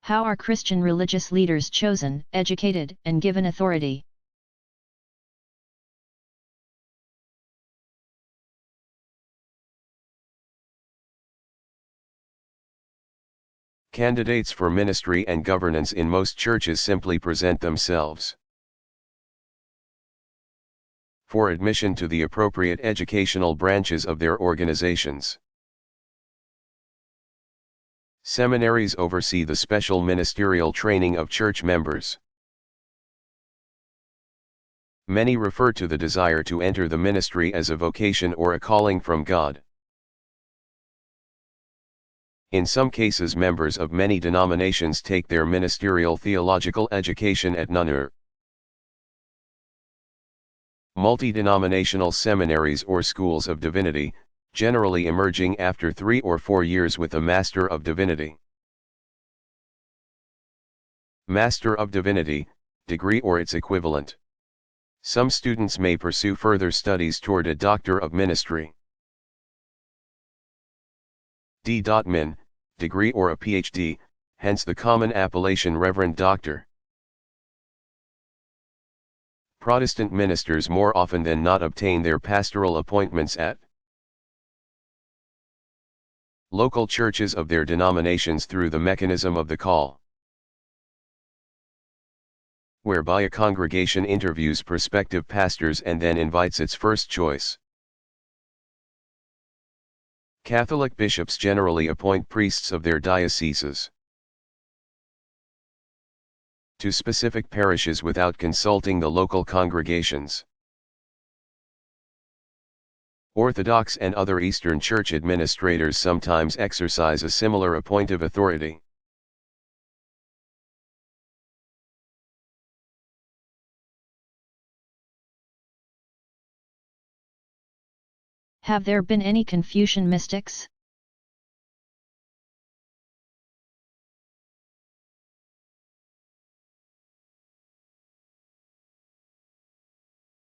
How are Christian religious leaders chosen, educated, and given authority? Candidates for ministry and governance in most churches simply present themselves for admission to the appropriate educational branches of their organizations. Seminaries oversee the special ministerial training of church members. Many refer to the desire to enter the ministry as a vocation or a calling from God. In some cases, members of many denominations take their ministerial theological education at nunnery, multi-denominational seminaries or schools of divinity, generally emerging after 3 or 4 years with a Master of Divinity. Master of Divinity, degree or its equivalent. Some students may pursue further studies toward a Doctor of Ministry. D.Min, degree or a PhD, hence the common appellation Reverend Doctor. Protestant ministers more often than not obtain their pastoral appointments at local churches of their denominations through the mechanism of the call, whereby a congregation interviews prospective pastors and then invites its first choice. Catholic bishops generally appoint priests of their dioceses to specific parishes without consulting the local congregations. Orthodox and other Eastern Church administrators sometimes exercise a similar appointive authority. Have there been any Confucian mystics?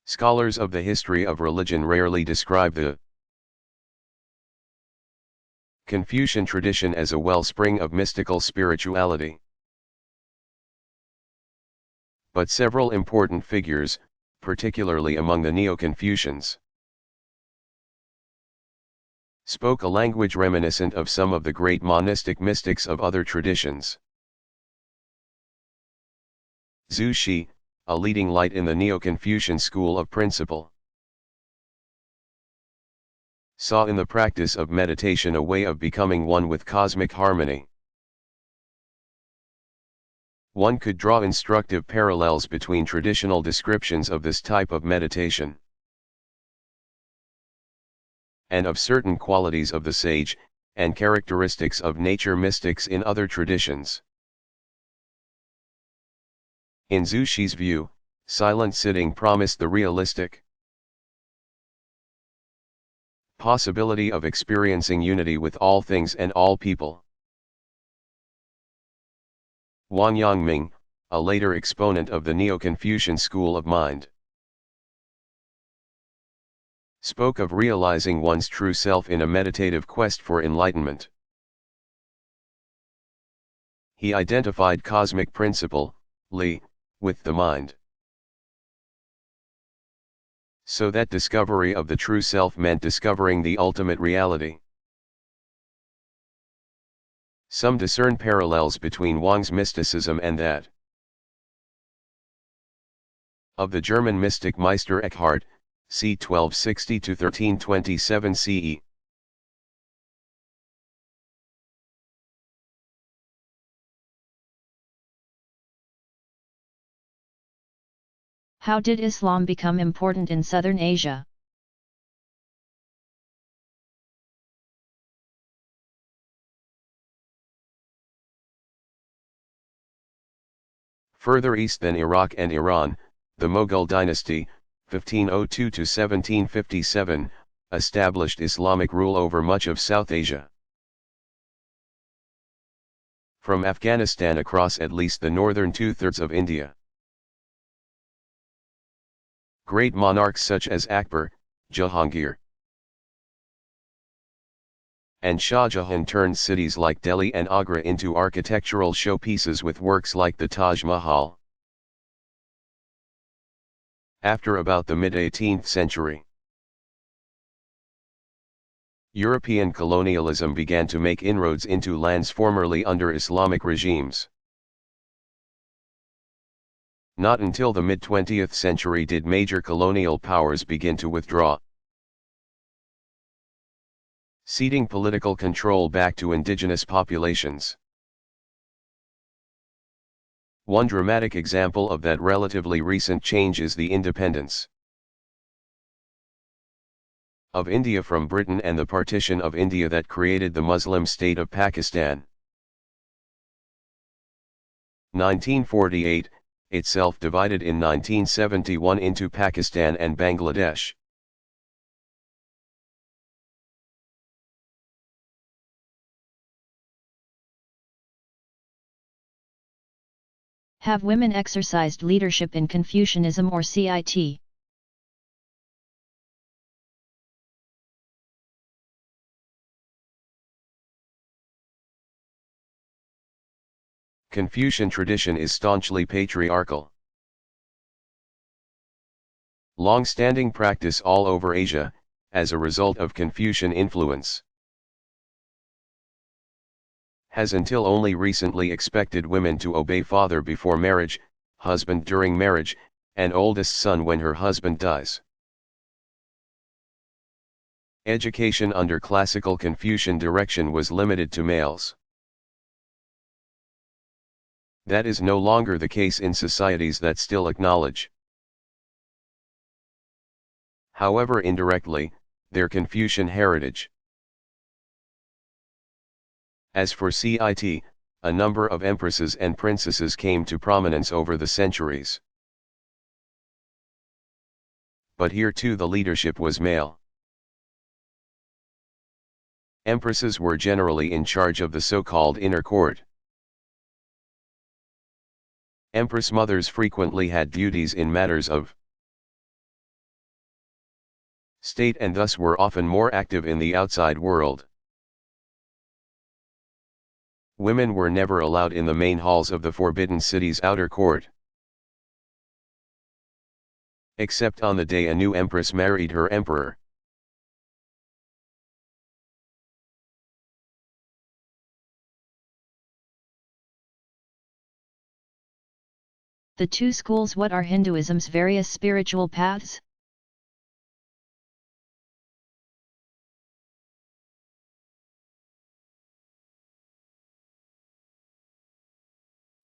Scholars of the history of religion rarely describe the Confucian tradition as a wellspring of mystical spirituality. But several important figures, particularly among the Neo-Confucians, spoke a language reminiscent of some of the great monistic mystics of other traditions. Zhu Xi, a leading light in the Neo-Confucian school of principle, saw in the practice of meditation a way of becoming one with cosmic harmony. One could draw instructive parallels between traditional descriptions of this type of meditation and of certain qualities of the sage, and characteristics of nature mystics in other traditions. In Zhu Xi's view, silent sitting promised the realistic possibility of experiencing unity with all things and all people. Wang Yangming, a later exponent of the Neo-Confucian school of mind, spoke of realizing one's true self in a meditative quest for enlightenment. He identified cosmic principle, Li, with the mind, so that discovery of the true self meant discovering the ultimate reality. Some discern parallels between Wang's mysticism and that of the German mystic Meister Eckhart, c. 1260–1327 CE. How did Islam become important in Southern Asia? Further east than Iraq and Iran, the Mughal dynasty, 1502–1757, established Islamic rule over much of South Asia. From Afghanistan across at least the northern two-thirds of India. Great monarchs such as Akbar, Jahangir, and Shah Jahan turned cities like Delhi and Agra into architectural showpieces with works like the Taj Mahal. After about the mid-18th century, European colonialism began to make inroads into lands formerly under Islamic regimes. Not until the mid-20th century did major colonial powers begin to withdraw, ceding political control back to indigenous populations. One dramatic example of that relatively recent change is the independence of India from Britain and the partition of India that created the Muslim state of Pakistan. 1948, itself divided in 1971 into Pakistan and Bangladesh. Have women exercised leadership in Confucianism or CIT? Confucian tradition is staunchly patriarchal. Long-standing practice all over Asia, as a result of Confucian influence, has until only recently expected women to obey father before marriage, husband during marriage, and oldest son when her husband dies. Education under classical Confucian direction was limited to males. That is no longer the case in societies that still acknowledge, however indirectly, their Confucian heritage. As for CIT, a number of empresses and princesses came to prominence over the centuries. But here too the leadership was male. Empresses were generally in charge of the so-called inner court. Empress mothers frequently had duties in matters of state and thus were often more active in the outside world. Women were never allowed in the main halls of the Forbidden City's outer court, except on the day a new empress married her emperor. The two schools. What are Hinduism's various spiritual paths?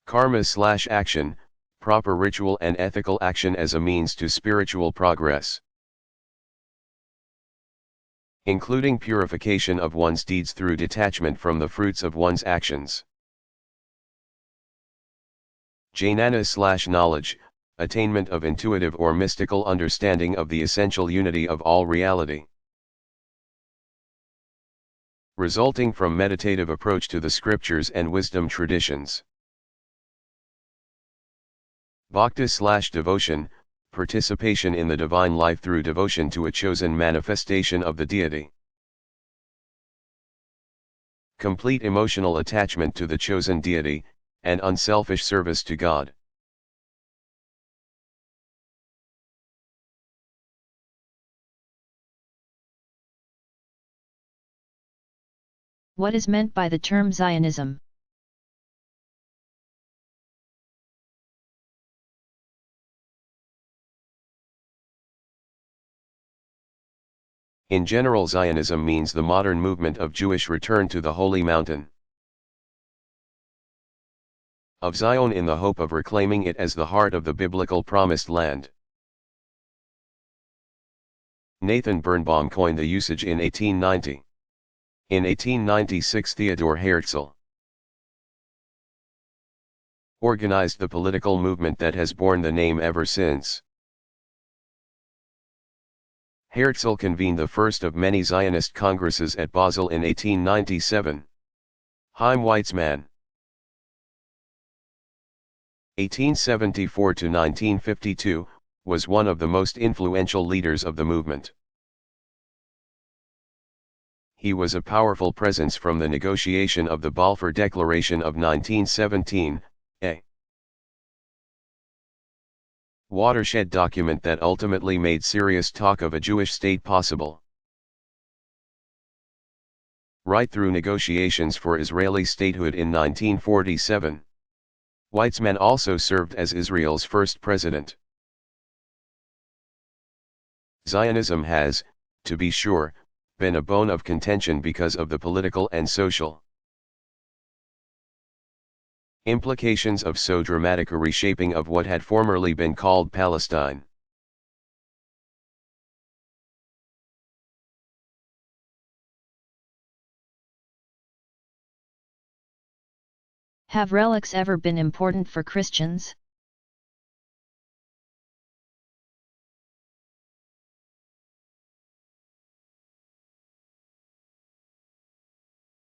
Karma/action, proper ritual and ethical action as a means to spiritual progress, including purification of one's deeds through detachment from the fruits of one's actions. Jnana/knowledge, attainment of intuitive or mystical understanding of the essential unity of all reality, resulting from meditative approach to the scriptures and wisdom traditions. Bhakti/devotion, participation in the divine life through devotion to a chosen manifestation of the deity. Complete emotional attachment to the chosen deity, and unselfish service to God. What is meant by the term Zionism? In general, Zionism means the modern movement of Jewish return to the Holy Mountain of Zion in the hope of reclaiming it as the heart of the biblical Promised Land. Nathan Birnbaum coined the usage in 1890. In 1896, Theodor Herzl organized the political movement that has borne the name ever since. Herzl convened the first of many Zionist congresses at Basel in 1897. Chaim Weizmann, 1874 to 1952, was one of the most influential leaders of the movement. he was a powerful presence from the negotiation of the Balfour Declaration of 1917, a watershed document that ultimately made serious talk of a Jewish state possible. Right through negotiations for Israeli statehood in 1947. Weizmann also served as Israel's first president. Zionism has, to be sure, been a bone of contention because of the political and social implications of so dramatic a reshaping of what had formerly been called Palestine. Have relics ever been important for Christians?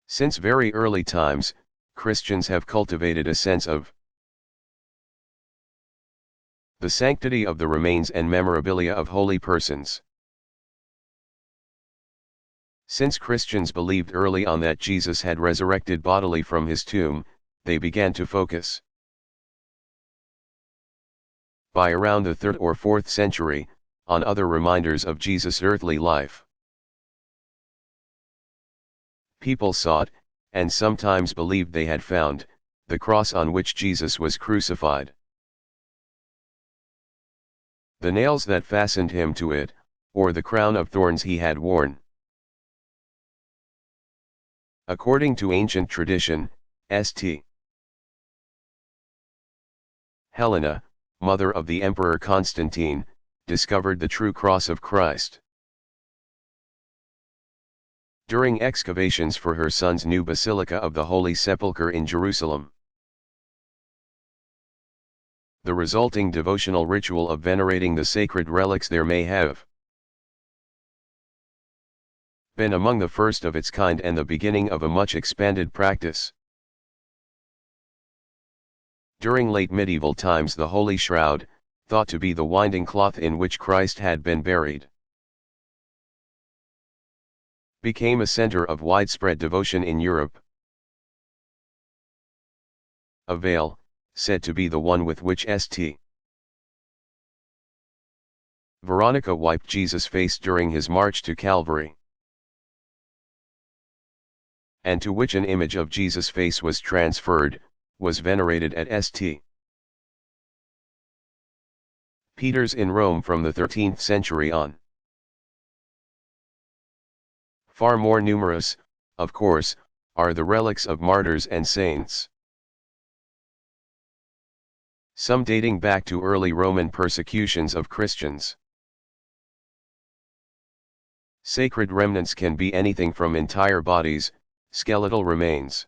Since very early times, Christians have cultivated a sense of the sanctity of the remains and memorabilia of holy persons. Since Christians believed early on that Jesus had resurrected bodily from his tomb, they began to focus. By around the 3rd or 4th century, on other reminders of Jesus' earthly life. People sought, and sometimes believed they had found, the cross on which Jesus was crucified. The nails that fastened him to it, or the crown of thorns he had worn. According to ancient tradition, St. Helena, mother of the Emperor Constantine, discovered the true cross of Christ. During excavations for her son's new Basilica of the Holy Sepulchre in Jerusalem. The resulting devotional ritual of venerating the sacred relics there may have been among the first of its kind and the beginning of a much expanded practice. During late medieval times, the Holy Shroud, thought to be the winding cloth in which Christ had been buried, became a center of widespread devotion in Europe. A veil, said to be the one with which St. Veronica wiped Jesus' face during his march to Calvary, and to which an image of Jesus' face was transferred, was venerated at St. Peter's in Rome from the 13th century on. Far more numerous, of course, are the relics of martyrs and saints. Some dating back to early Roman persecutions of Christians. Sacred remnants can be anything from entire bodies, skeletal remains,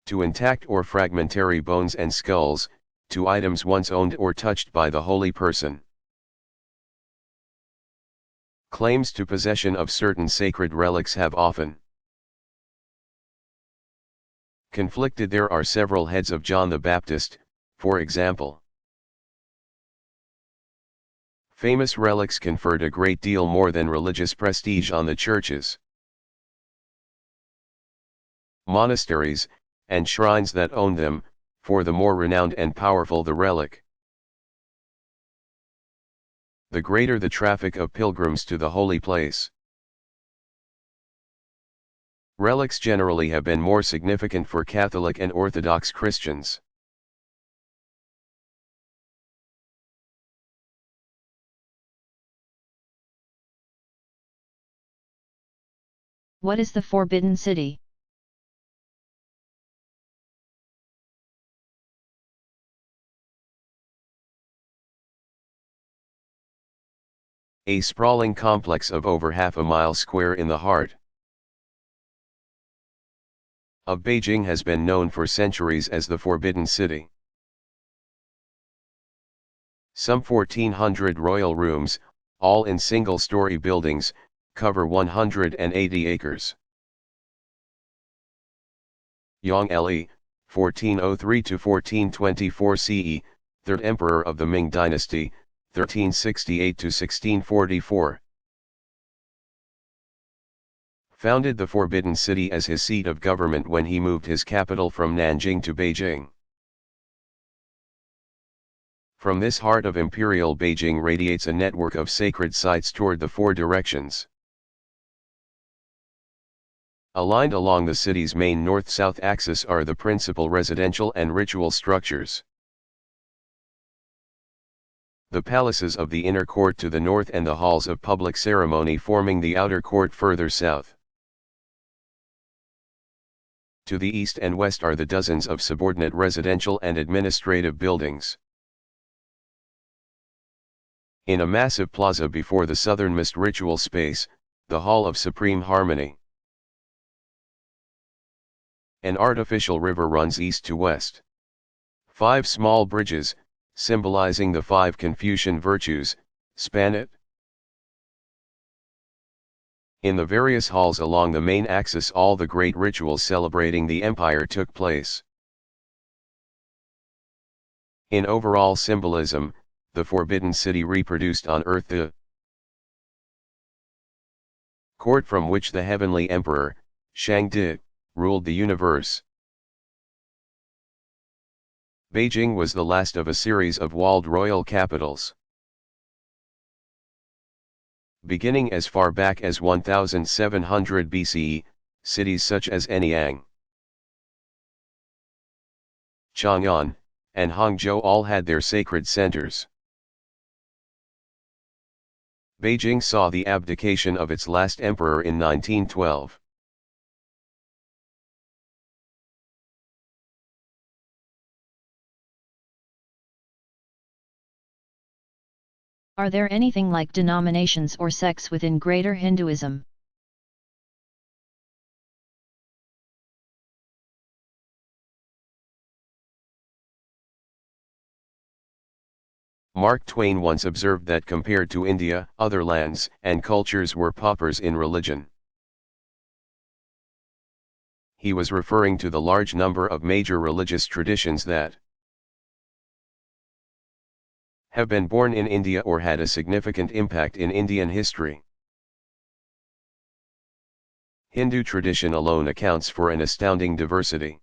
to intact or fragmentary bones and skulls, to items once owned or touched by the holy person. Claims to possession of certain sacred relics have often conflicted. There are several heads of John the Baptist, for example. Famous relics conferred a great deal more than religious prestige on the churches, monasteries, and shrines that owned them, for the more renowned and powerful the relic, the greater the traffic of pilgrims to the holy place. Relics generally have been more significant for Catholic and Orthodox Christians. What is the Forbidden City? A sprawling complex of over half a mile square in the heart of Beijing has been known for centuries as the Forbidden City. Some 1,400 royal rooms, all in single-story buildings, cover 180 acres. Yang Li, 1403 to 1424 CE, 3rd Emperor of the Ming Dynasty, 1368 to 1644. founded the Forbidden City as his seat of government when he moved his capital from Nanjing to Beijing. From this heart of imperial Beijing radiates a network of sacred sites toward the four directions. Aligned along the city's main north-south axis are the principal residential and ritual structures. The palaces of the inner court to the north and the halls of public ceremony forming the outer court further south. To the east and west are the dozens of subordinate residential and administrative buildings. In a massive plaza before the southernmost ritual space, the Hall of Supreme Harmony. An artificial river runs east to west. 5 small bridges, symbolizing the 5 Confucian virtues, span it. In the various halls along the main axis all the great rituals celebrating the empire took place. In overall symbolism, the Forbidden City reproduced on earth the court from which the heavenly emperor, Shangdi, ruled the universe. Beijing was the last of a series of walled royal capitals. Beginning as far back as 1700 BCE, cities such as Anyang, Chang'an, and Hangzhou all had their sacred centers. Beijing saw the abdication of its last emperor in 1912. Are there anything like denominations or sects within greater Hinduism? Mark Twain once observed that compared to India, other lands and cultures were paupers in religion. He was referring to the large number of major religious traditions that have been born in India or had a significant impact in Indian history. Hindu tradition alone accounts for an astounding diversity.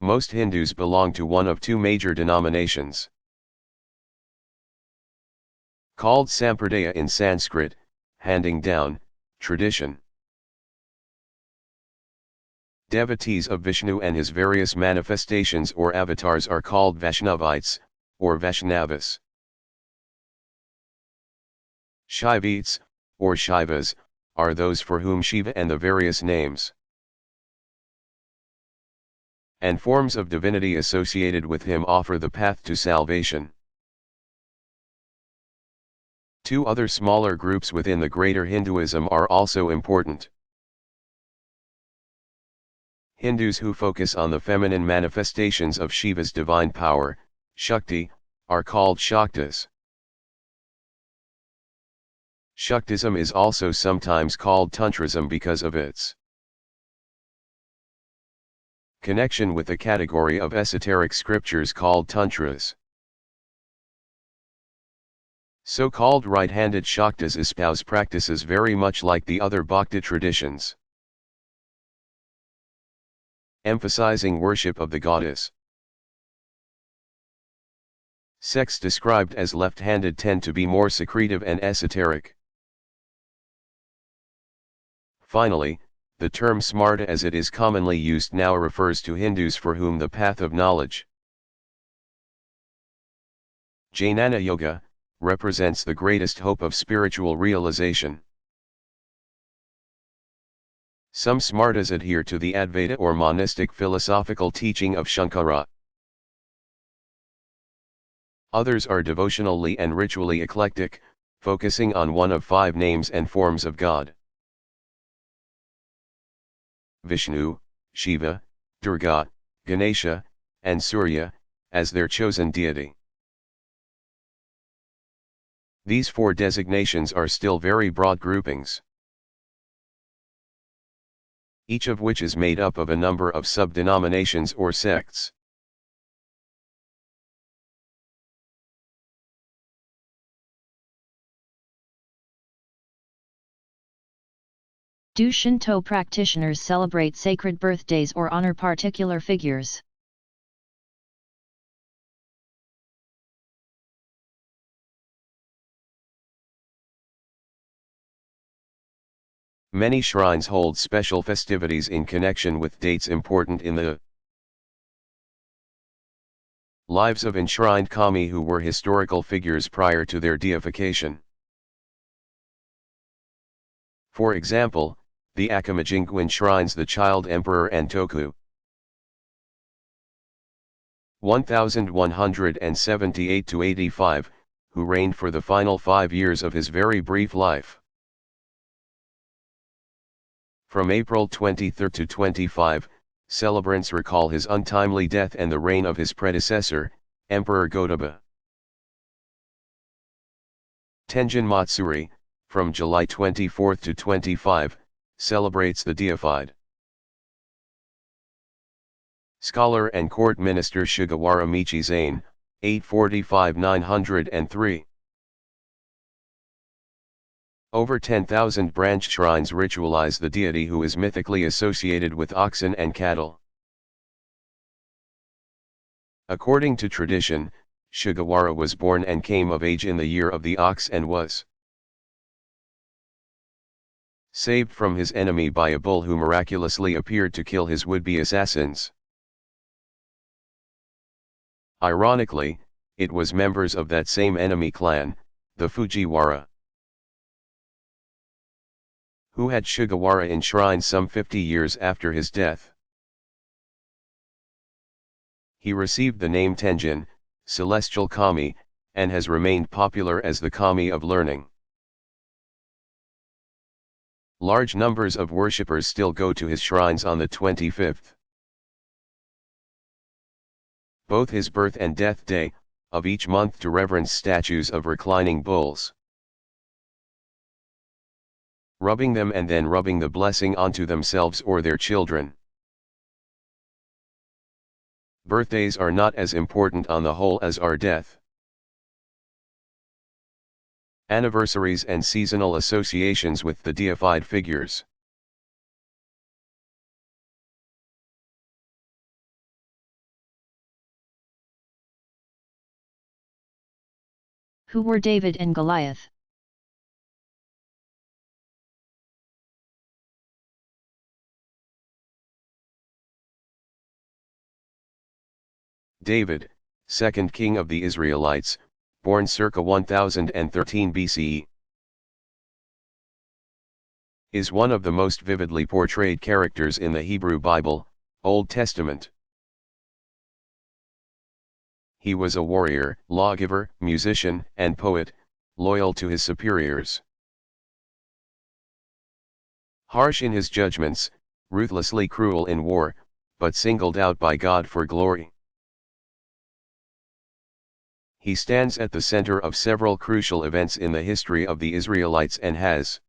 Most Hindus belong to one of 2 major denominations. Called Sampradaya in Sanskrit, handing down, tradition. Devotees of Vishnu and his various manifestations or avatars are called Vaishnavites, or Vaishnavas. Shaivites, or Shaivas, are those for whom Shiva and the various names and forms of divinity associated with him offer the path to salvation. 2 other smaller groups within the greater Hinduism are also important. Hindus who focus on the feminine manifestations of Shiva's divine power, Shakti, are called Shaktas. Shaktism is also sometimes called Tantrism because of its connection with a category of esoteric scriptures called Tantras. So-called right-handed Shaktas espouse practices very much like the other Bhakti traditions, emphasizing worship of the goddess. Sects described as left-handed tend to be more secretive and esoteric. Finally, the term smarta as it is commonly used now refers to Hindus for whom the path of knowledge, Jnana Yoga, represents the greatest hope of spiritual realization. Some smartas adhere to the Advaita or monistic philosophical teaching of Shankara. Others are devotionally and ritually eclectic, focusing on one of 5 names and forms of God: Vishnu, Shiva, Durga, Ganesha, and Surya, as their chosen deity. These 4 designations are still very broad groupings, each of which is made up of a number of sub-denominations or sects. Do Shinto practitioners celebrate sacred birthdays or honor particular figures? Many shrines hold special festivities in connection with dates important in the lives of enshrined kami who were historical figures prior to their deification. For example, the Akamajingu enshrines the child emperor Antoku 1178–85, who reigned for the final 5 years of his very brief life. From April 23 to 25, celebrants recall his untimely death and the reign of his predecessor, Emperor Gotaba. Tenjin Matsuri, from July 24 to 25, celebrates the deified scholar and court minister Sugawara Michizane, 845–903. Over 10,000 branch shrines ritualize the deity who is mythically associated with oxen and cattle. According to tradition, Sugawara was born and came of age in the year of the ox and was saved from his enemy by a bull who miraculously appeared to kill his would-be assassins. Ironically, it was members of that same enemy clan, the Fujiwara, who had Sugawara enshrined some 50 years after his death. He received the name Tenjin, celestial kami, and has remained popular as the kami of learning. Large numbers of worshippers still go to his shrines on the 25th, both his birth and death day, of each month to reverence statues of reclining bulls, rubbing them and then rubbing the blessing onto themselves or their children. Birthdays are not as important on the whole as are death, anniversaries and seasonal associations with the deified figures. Who were David and Goliath? David, second king of the Israelites, born circa 1013 BCE, is one of the most vividly portrayed characters in the Hebrew Bible, Old Testament. He was a warrior, lawgiver, musician, and poet, loyal to his superiors. Harsh in his judgments, ruthlessly cruel in war, but singled out by God for glory. He stands at the center of several crucial events in the history of the Israelites and has,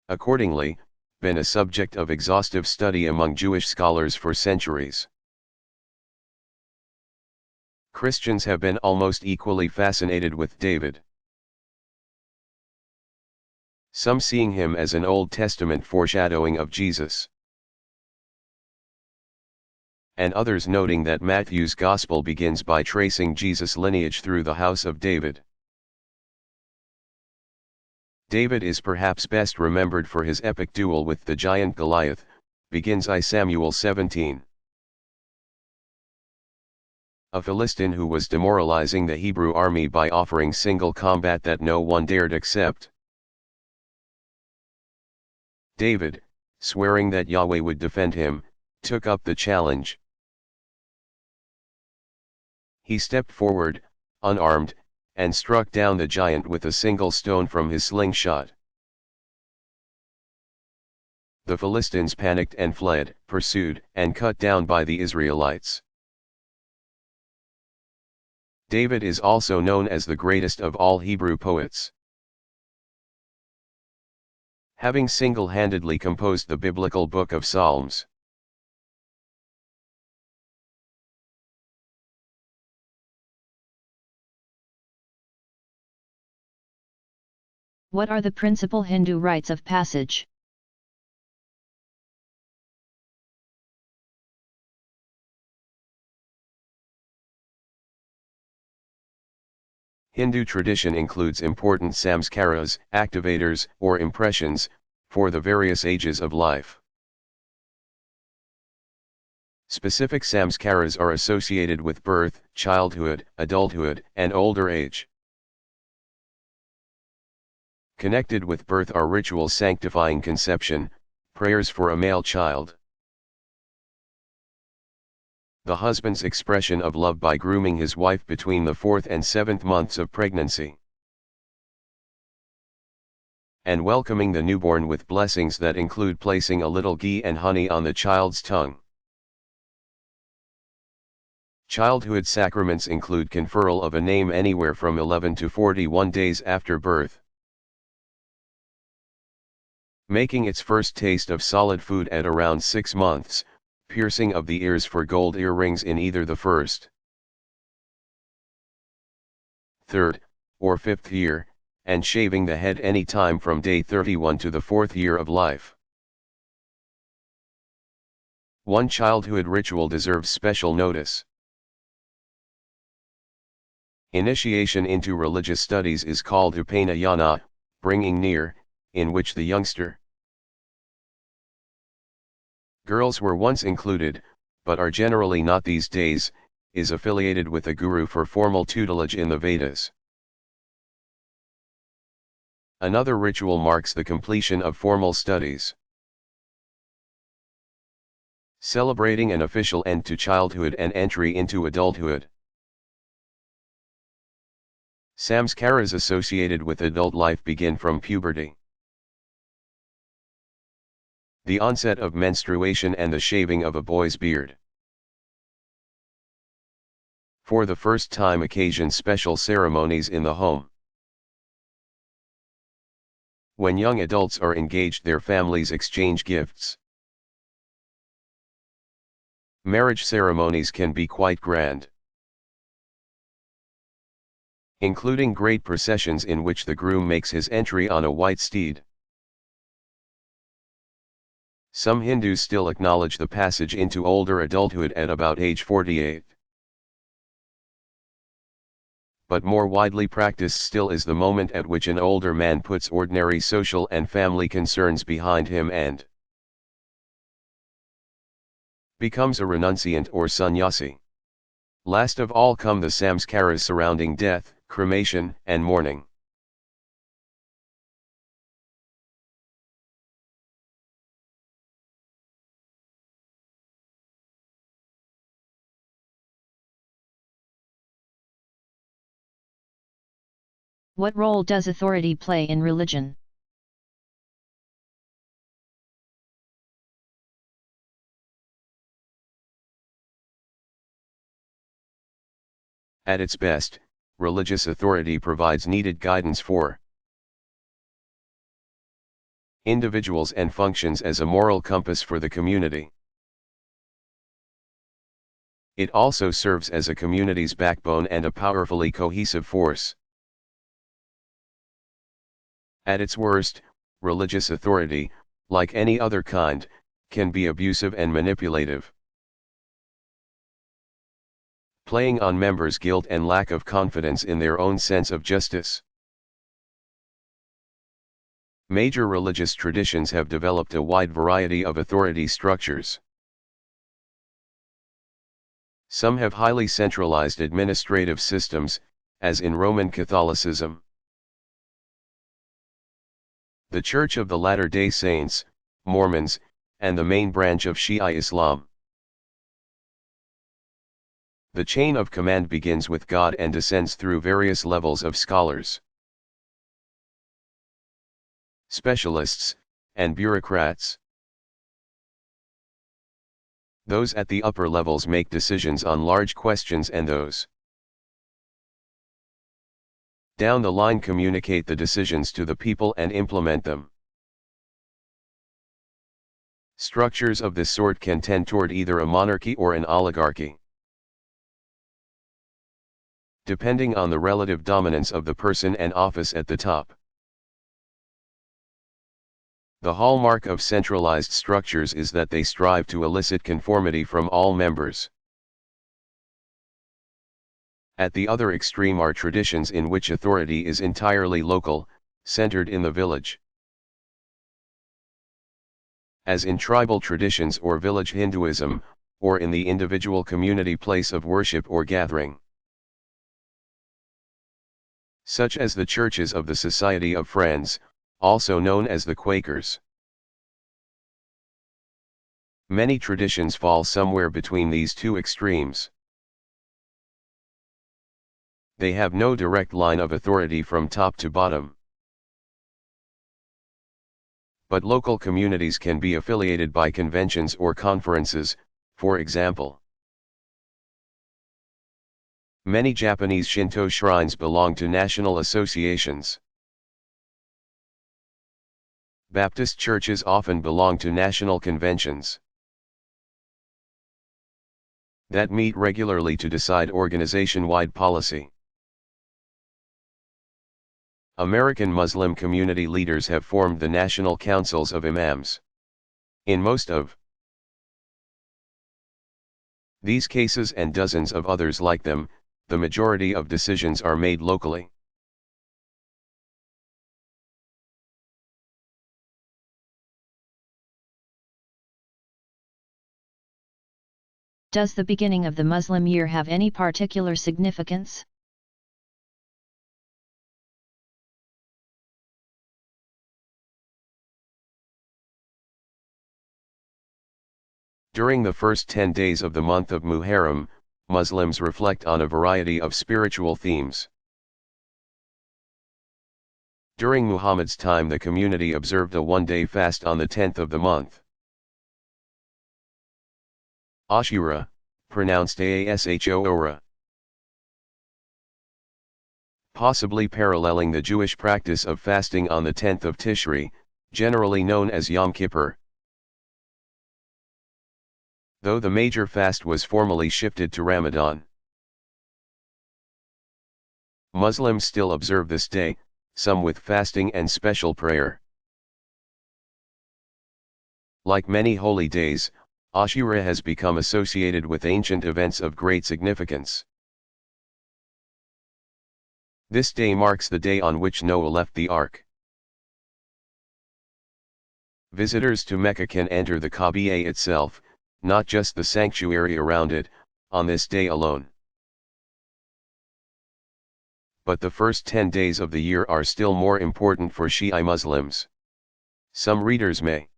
accordingly, been a subject of exhaustive study among Jewish scholars for centuries. Christians have been almost equally fascinated with David, some seeing him as an Old Testament foreshadowing of Jesus, and others noting that Matthew's Gospel begins by tracing Jesus' lineage through the house of David. David is perhaps best remembered for his epic duel with the giant Goliath, begins I Samuel 17. A Philistine who was demoralizing the Hebrew army by offering single combat that no one dared accept. David, swearing that Yahweh would defend him, took up the challenge. He stepped forward, unarmed, and struck down the giant with a single stone from his slingshot. The Philistines panicked and fled, pursued and cut down by the Israelites. David is also known as the greatest of all Hebrew poets, having single-handedly composed the biblical book of Psalms. What are the principal Hindu rites of passage? Hindu tradition includes important samskaras, activators, or impressions, for the various ages of life. Specific samskaras are associated with birth, childhood, adulthood, and older age. Connected with birth are rituals sanctifying conception, prayers for a male child, the husband's expression of love by grooming his wife between the 4th and 7th months of pregnancy, and welcoming the newborn with blessings that include placing a little ghee and honey on the child's tongue. Childhood sacraments include conferral of a name anywhere from 11 to 41 days after birth, making its first taste of solid food at around 6 months, piercing of the ears for gold earrings in either the 1st, 3rd, or 5th year, and shaving the head any time from day 31 to the 4th year of life. One childhood ritual deserves special notice. Initiation into religious studies is called upanayana, bringing near, in which the youngster. Girls were once included, but are generally not these days, is affiliated with a guru for formal tutelage in the Vedas. Another ritual marks the completion of formal studies, celebrating an official end to childhood and entry into adulthood. Samskaras associated with adult life begin from puberty. The onset of menstruation and the shaving of a boy's beard. For the first time occasion special ceremonies in the home. When young adults are engaged, their families exchange gifts. Marriage ceremonies can be quite grand, including great processions in which the groom makes his entry on a white steed. Some Hindus still acknowledge the passage into older adulthood at about age 48. But more widely practiced still is the moment at which an older man puts ordinary social and family concerns behind him and becomes a renunciant or sannyasi. Last of all come the samskaras surrounding death, cremation, and mourning. What role does authority play in religion? At its best, religious authority provides needed guidance for individuals and functions as a moral compass for the community. It also serves as a community's backbone and a powerfully cohesive force. At its worst, religious authority, like any other kind, can be abusive and manipulative, playing on members' guilt and lack of confidence in their own sense of justice. Major religious traditions have developed a wide variety of authority structures. Some have highly centralized administrative systems, as in Roman Catholicism, the Church of the Latter-day Saints, Mormons, and the main branch of Shia Islam. The chain of command begins with God and descends through various levels of scholars, specialists, and bureaucrats. Those at the upper levels make decisions on large questions and those down the line communicate the decisions to the people and implement them. Structures of this sort can tend toward either a monarchy or an oligarchy, depending on the relative dominance of the person and office at the top. The hallmark of centralized structures is that they strive to elicit conformity from all members. At the other extreme are traditions in which authority is entirely local, centered in the village. As in tribal traditions or village Hinduism, or in the individual community place of worship or gathering. Such as the churches of the Society of Friends, also known as the Quakers. Many traditions fall somewhere between these two extremes. They have no direct line of authority from top to bottom. But local communities can be affiliated by conventions or conferences, for example. Many Japanese Shinto shrines belong to national associations. Baptist churches often belong to national conventions that meet regularly to decide organization-wide policy. American Muslim community leaders have formed the National Councils of Imams. In most of these cases and dozens of others like them, the majority of decisions are made locally. Does the beginning of the Muslim year have any particular significance? During the first 10 days of the month of Muharram, Muslims reflect on a variety of spiritual themes. During Muhammad's time, the community observed a one-day fast on the 10th of the month. Ashura, pronounced Ashora. Possibly paralleling the Jewish practice of fasting on the 10th of Tishri, generally known as Yom Kippur. Though the major fast was formally shifted to Ramadan. Muslims still observe this day, some with fasting and special prayer. Like many holy days, Ashura has become associated with ancient events of great significance. This day marks the day on which Noah left the ark. Visitors to Mecca can enter the Kaaba itself, not just the sanctuary around it, on this day alone. But the first 10 days of the year are still more important for Shi'i Muslims. Some readers may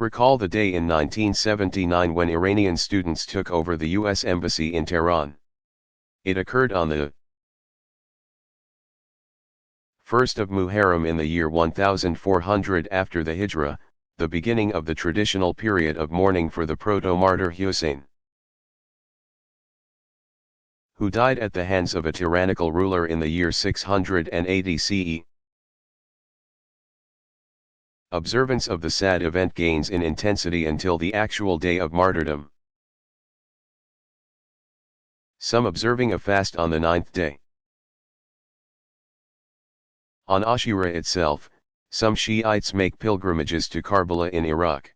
recall the day in 1979 when Iranian students took over the U.S. Embassy in Tehran. It occurred on the 1st of Muharram in the year 1400 after the Hijra, the beginning of the traditional period of mourning for the proto-martyr Hussein, who died at the hands of a tyrannical ruler in the year 680 CE. Observance of the sad event gains in intensity until the actual day of martyrdom. Some observing a fast on the 9th day. On Ashura itself, some Shiites make pilgrimages to Karbala in Iraq,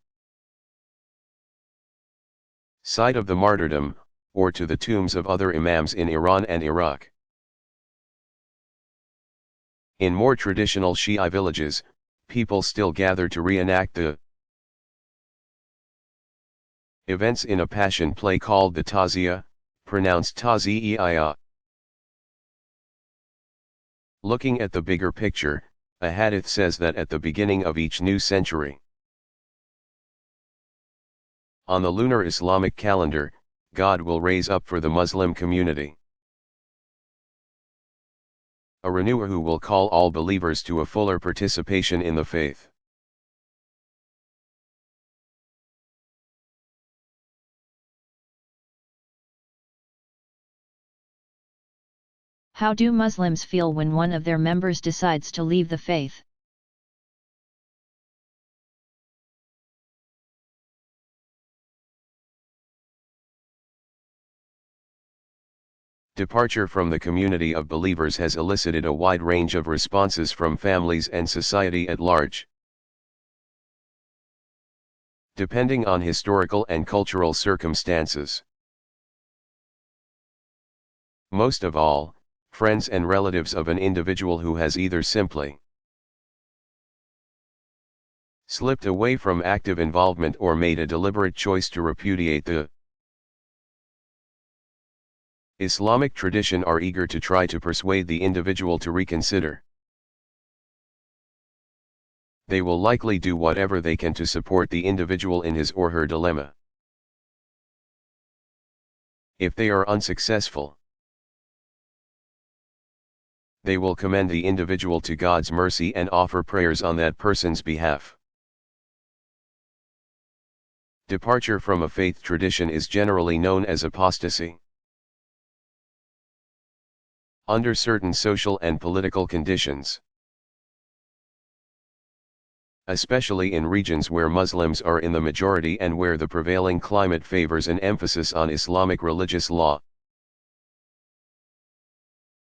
site of the martyrdom, or to the tombs of other imams in Iran and Iraq. In more traditional Shi'i villages, people still gather to reenact the events in a passion play called the Taziyah, pronounced Taziyah. Looking at the bigger picture, a hadith says that at the beginning of each new century, on the lunar Islamic calendar, God will raise up for the Muslim community a renewer who will call all believers to a fuller participation in the faith. How do Muslims feel when one of their members decides to leave the faith? Departure from the community of believers has elicited a wide range of responses from families and society at large. Depending on historical and cultural circumstances. Most of all, friends and relatives of an individual who has either simply slipped away from active involvement or made a deliberate choice to repudiate the Islamic tradition are eager to try to persuade the individual to reconsider. They will likely do whatever they can to support the individual in his or her dilemma. If they are unsuccessful, they will commend the individual to God's mercy and offer prayers on that person's behalf. Departure from a faith tradition is generally known as apostasy. Under certain social and political conditions, especially in regions where Muslims are in the majority and where the prevailing climate favors an emphasis on Islamic religious law,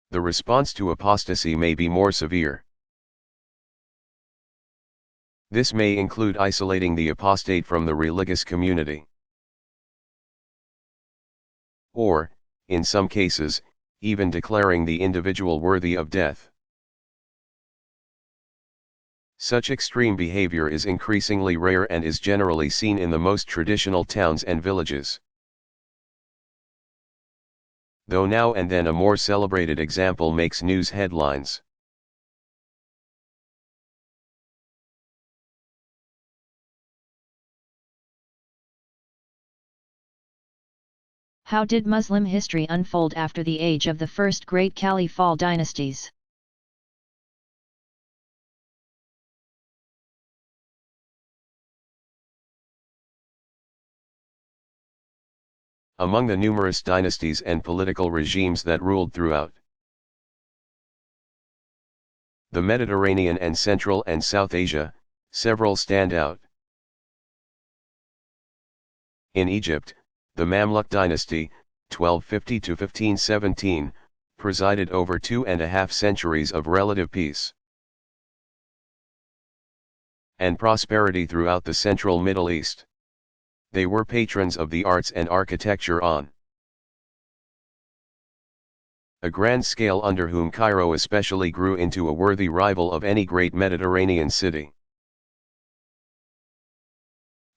the response to apostasy may be more severe. This may include isolating the apostate from the religious community, or, in some cases, even declaring the individual worthy of death. Such extreme behavior is increasingly rare and is generally seen in the most traditional towns and villages. Though now and then a more celebrated example makes news headlines. How did Muslim history unfold after the age of the first great Caliphal dynasties? Among the numerous dynasties and political regimes that ruled throughout the Mediterranean and Central and South Asia, several stand out. In Egypt, the Mamluk dynasty, 1250 to 1517, presided over 2.5 centuries of relative peace and prosperity throughout the central Middle East. They were patrons of the arts and architecture on a grand scale, under whom Cairo especially grew into a worthy rival of any great Mediterranean city.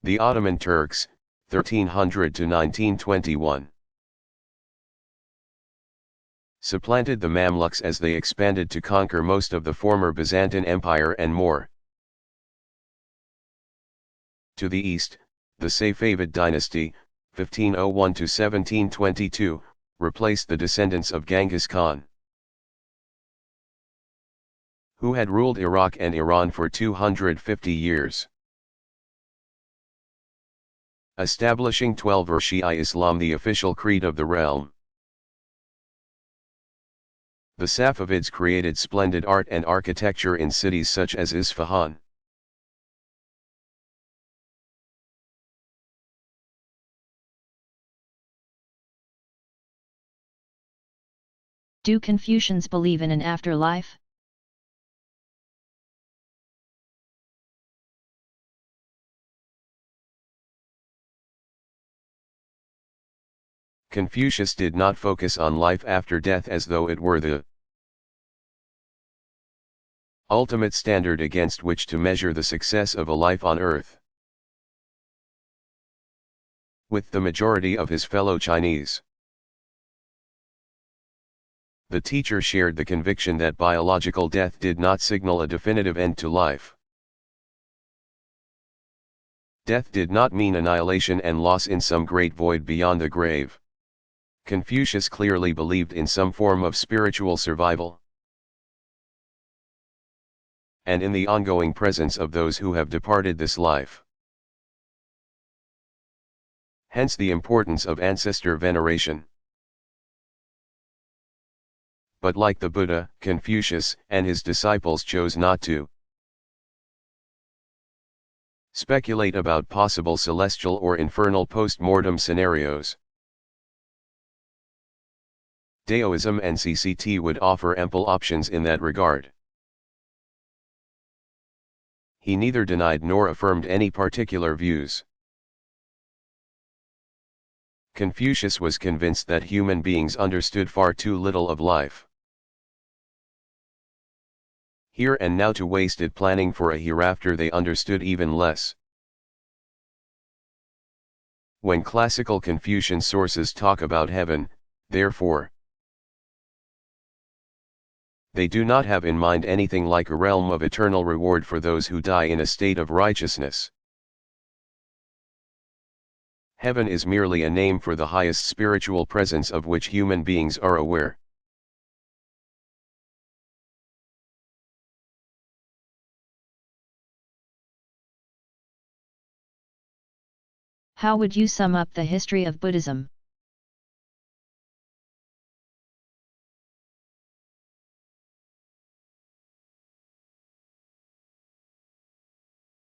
The Ottoman Turks, 1300 to 1921, supplanted the Mamluks as they expanded to conquer most of the former Byzantine Empire and more. To the east, the Safavid dynasty, 1501 to 1722, replaced the descendants of Genghis Khan, who had ruled Iraq and Iran for 250 years. Establishing 12 Shia Islam, the official creed of the realm. The Safavids created splendid art and architecture in cities such as Isfahan. Do Confucians believe in an afterlife? Confucius did not focus on life after death as though it were the ultimate standard against which to measure the success of a life on earth. With the majority of his fellow Chinese, the teacher shared the conviction that biological death did not signal a definitive end to life. Death did not mean annihilation and loss in some great void beyond the grave. Confucius clearly believed in some form of spiritual survival, and in the ongoing presence of those who have departed this life. Hence the importance of ancestor veneration. But like the Buddha, Confucius and his disciples chose not to speculate about possible celestial or infernal post-mortem scenarios. Daoism and CCT would offer ample options in that regard. He neither denied nor affirmed any particular views. Confucius was convinced that human beings understood far too little of life. Here and now to wasted planning for a hereafter they understood even less. When classical Confucian sources talk about heaven, therefore, they do not have in mind anything like a realm of eternal reward for those who die in a state of righteousness. Heaven is merely a name for the highest spiritual presence of which human beings are aware. How would you sum up the history of Buddhism?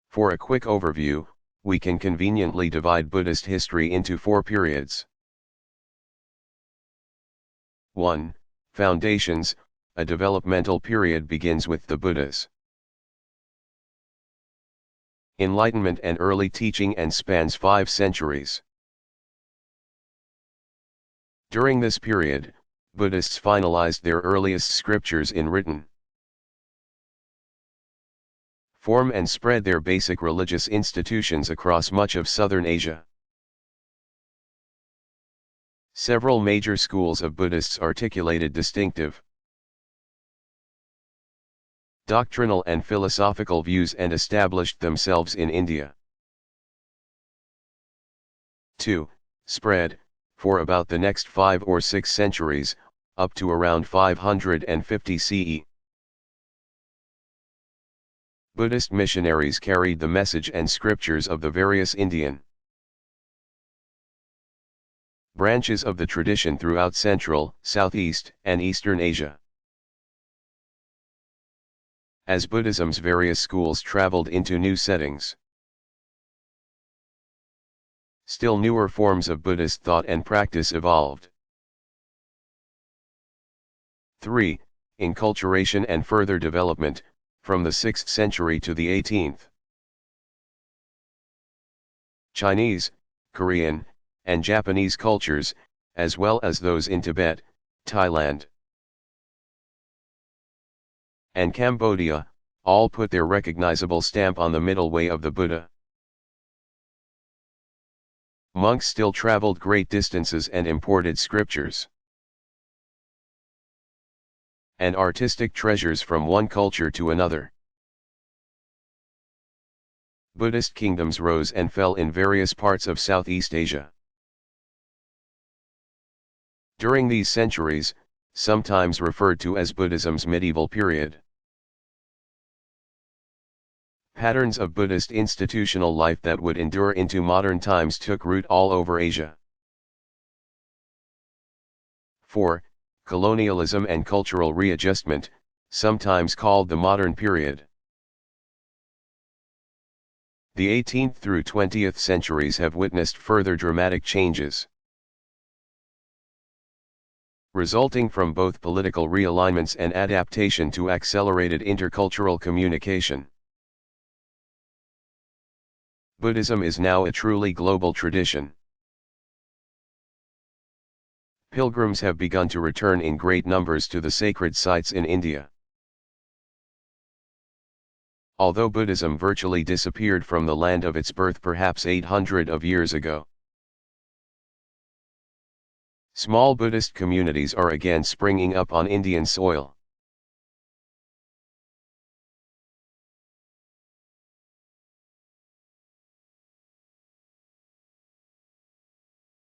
For a quick overview, we can conveniently divide Buddhist history into 4 periods. 1. Foundations. A developmental period begins with the Buddhas. Enlightenment and early teaching and spans 5 centuries. During this period, Buddhists finalized their earliest scriptures in written form and spread their basic religious institutions across much of southern Asia. Several major schools of Buddhists articulated distinctive doctrinal and philosophical views and established themselves in India. 2. Spread, for about the next 5 or 6 centuries, up to around 550 CE. Buddhist missionaries carried the message and scriptures of the various Indian branches of the tradition throughout Central, Southeast, and Eastern Asia. As Buddhism's various schools traveled into new settings, still newer forms of Buddhist thought and practice evolved. 3. Enculturation and further development, from the 6th century to the 18th. Chinese, Korean, and Japanese cultures, as well as those in Tibet, Thailand, and Cambodia, all put their recognizable stamp on the middle way of the Buddha. Monks still traveled great distances and imported scriptures and artistic treasures from one culture to another. Buddhist kingdoms rose and fell in various parts of Southeast Asia. During these centuries, sometimes referred to as Buddhism's medieval period, patterns of Buddhist institutional life that would endure into modern times took root all over Asia. 4. Colonialism and cultural readjustment, sometimes called the modern period. The 18th through 20th centuries have witnessed further dramatic changes, resulting from both political realignments and adaptation to accelerated intercultural communication. Buddhism is now a truly global tradition. Pilgrims have begun to return in great numbers to the sacred sites in India. Although Buddhism virtually disappeared from the land of its birth perhaps 800 of years ago, small Buddhist communities are again springing up on Indian soil.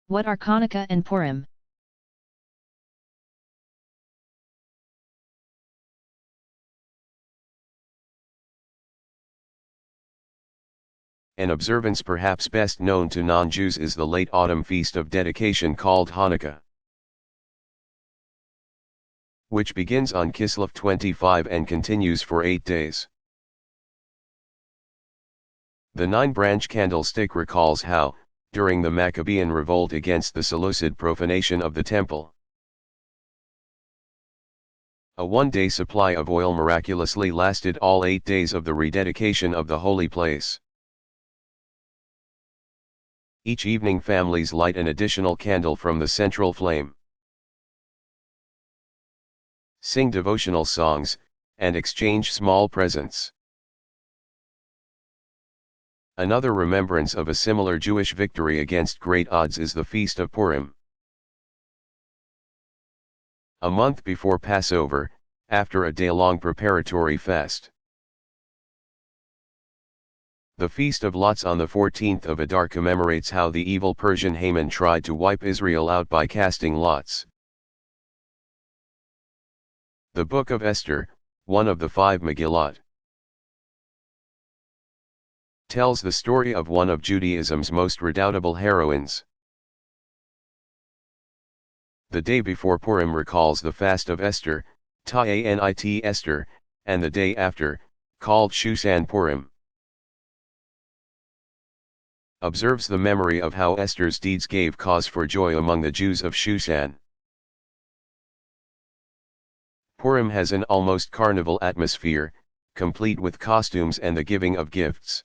What are Hanukkah and Purim? An observance perhaps best known to non-Jews is the late autumn feast of dedication called Hanukkah, which begins on Kislev 25 and continues for 8 days. The 9-branch candlestick recalls how, during the Maccabean revolt against the Seleucid profanation of the temple, A one-day supply of oil miraculously lasted all 8 days of the rededication of the holy place. Each evening families light an additional candle from the central flame, sing devotional songs, and exchange small presents. Another remembrance of a similar Jewish victory against great odds is the Feast of Purim. A month before Passover, after a day-long preparatory fast. The Feast of Lots on the 14th of Adar commemorates how the evil Persian Haman tried to wipe Israel out by casting lots. The Book of Esther, one of the 5 Megillot, tells the story of one of Judaism's most redoubtable heroines. The day before Purim recalls the fast of Esther, Ta'anit Esther, and the day after, called Shushan Purim, observes the memory of how Esther's deeds gave cause for joy among the Jews of Shushan. Purim has an almost carnival atmosphere, complete with costumes and the giving of gifts.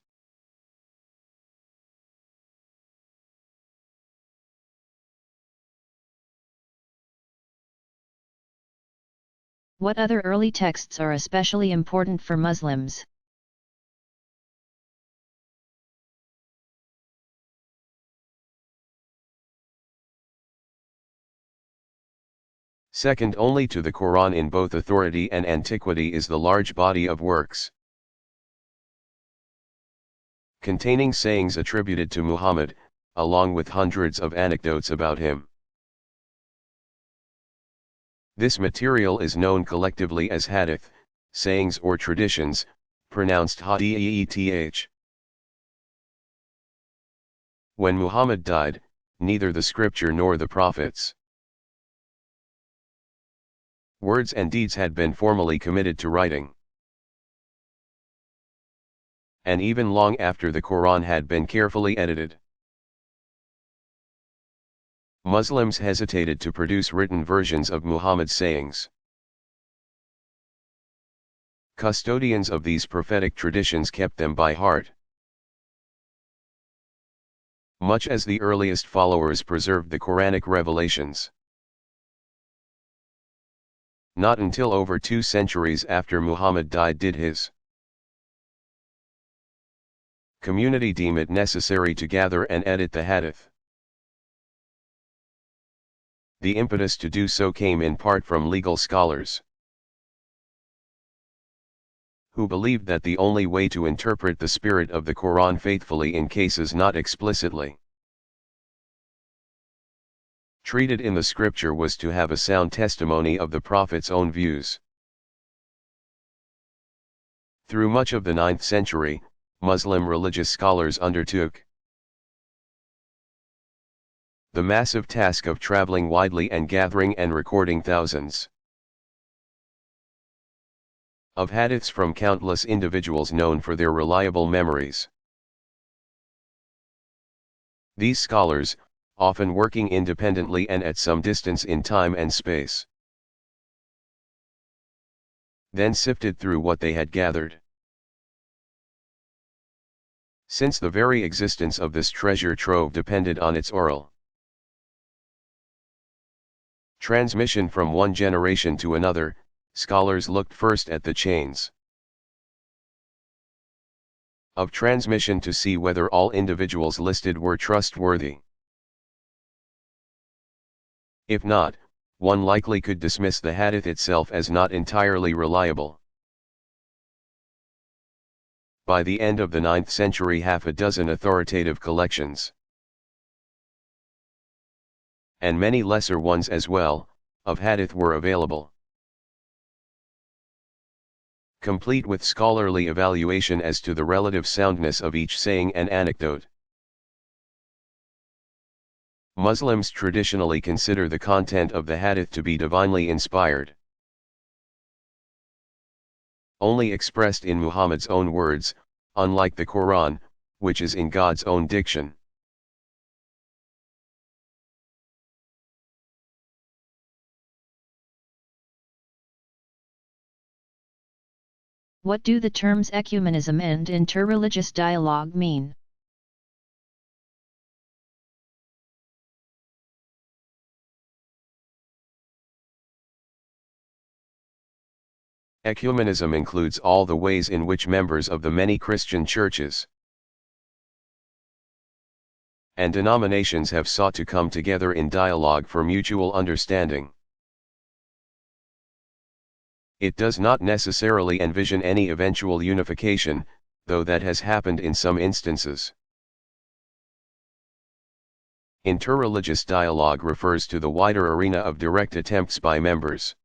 What other early texts are especially important for Muslims? Second only to the Quran in both authority and antiquity is the large body of works containing sayings attributed to Muhammad, along with hundreds of anecdotes about him. This material is known collectively as hadith, sayings or traditions, pronounced hadith. When Muhammad died, neither the scripture nor the prophets' words and deeds had been formally committed to writing. And even long after the Quran had been carefully edited, Muslims hesitated to produce written versions of Muhammad's sayings. Custodians of these prophetic traditions kept them by heart, much as the earliest followers preserved the Quranic revelations. Not until over 2 centuries after Muhammad died did his community deem it necessary to gather and edit the hadith. The impetus to do so came in part from legal scholars, who believed that the only way to interpret the spirit of the Quran faithfully in cases not explicitly treated in the scripture was to have a sound testimony of the Prophet's own views. Through much of the 9th century, Muslim religious scholars undertook the massive task of traveling widely and gathering and recording thousands of hadiths from countless individuals known for their reliable memories. These scholars, often working independently and at some distance in time and space, then sifted through what they had gathered. Since the very existence of this treasure trove depended on its oral transmission from one generation to another, scholars looked first at the chains of transmission to see whether all individuals listed were trustworthy. If not, one likely could dismiss the hadith itself as not entirely reliable. By the end of the 9th century, half a dozen authoritative collections, and many lesser ones as well, of hadith were available, complete with scholarly evaluation as to the relative soundness of each saying and anecdote. Muslims traditionally consider the content of the hadith to be divinely inspired, only expressed in Muhammad's own words, unlike the Quran, which is in God's own diction. What do the terms ecumenism and interreligious dialogue mean? Ecumenism includes all the ways in which members of the many Christian churches and denominations have sought to come together in dialogue for mutual understanding. It does not necessarily envision any eventual unification, though that has happened in some instances. Interreligious dialogue refers to the wider arena of direct attempts by members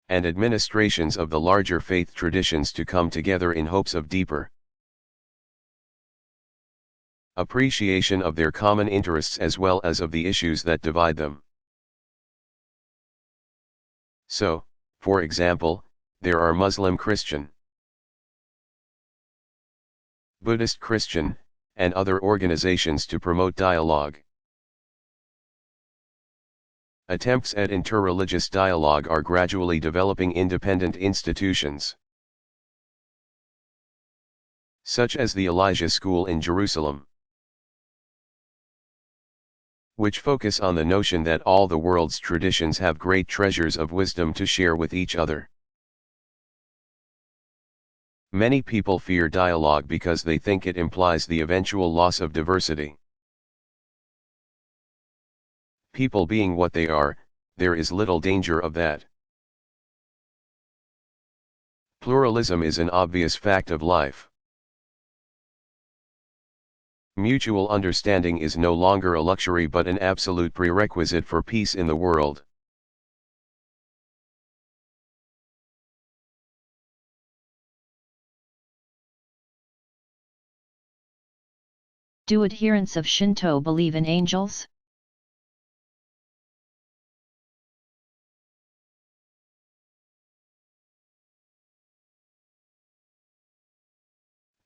and administrations of the larger faith traditions to come together in hopes of deeper appreciation of their common interests as well as of the issues that divide them. So, for example, there are Muslim Christian, Buddhist Christian, and other organizations to promote dialogue. Attempts at interreligious dialogue are gradually developing independent institutions, such as the Elijah School in Jerusalem, which focus on the notion that all the world's traditions have great treasures of wisdom to share with each other. Many people fear dialogue because they think it implies the eventual loss of diversity. People being what they are, there is little danger of that. Pluralism is an obvious fact of life. Mutual understanding is no longer a luxury but an absolute prerequisite for peace in the world. Do adherents of Shinto believe in angels?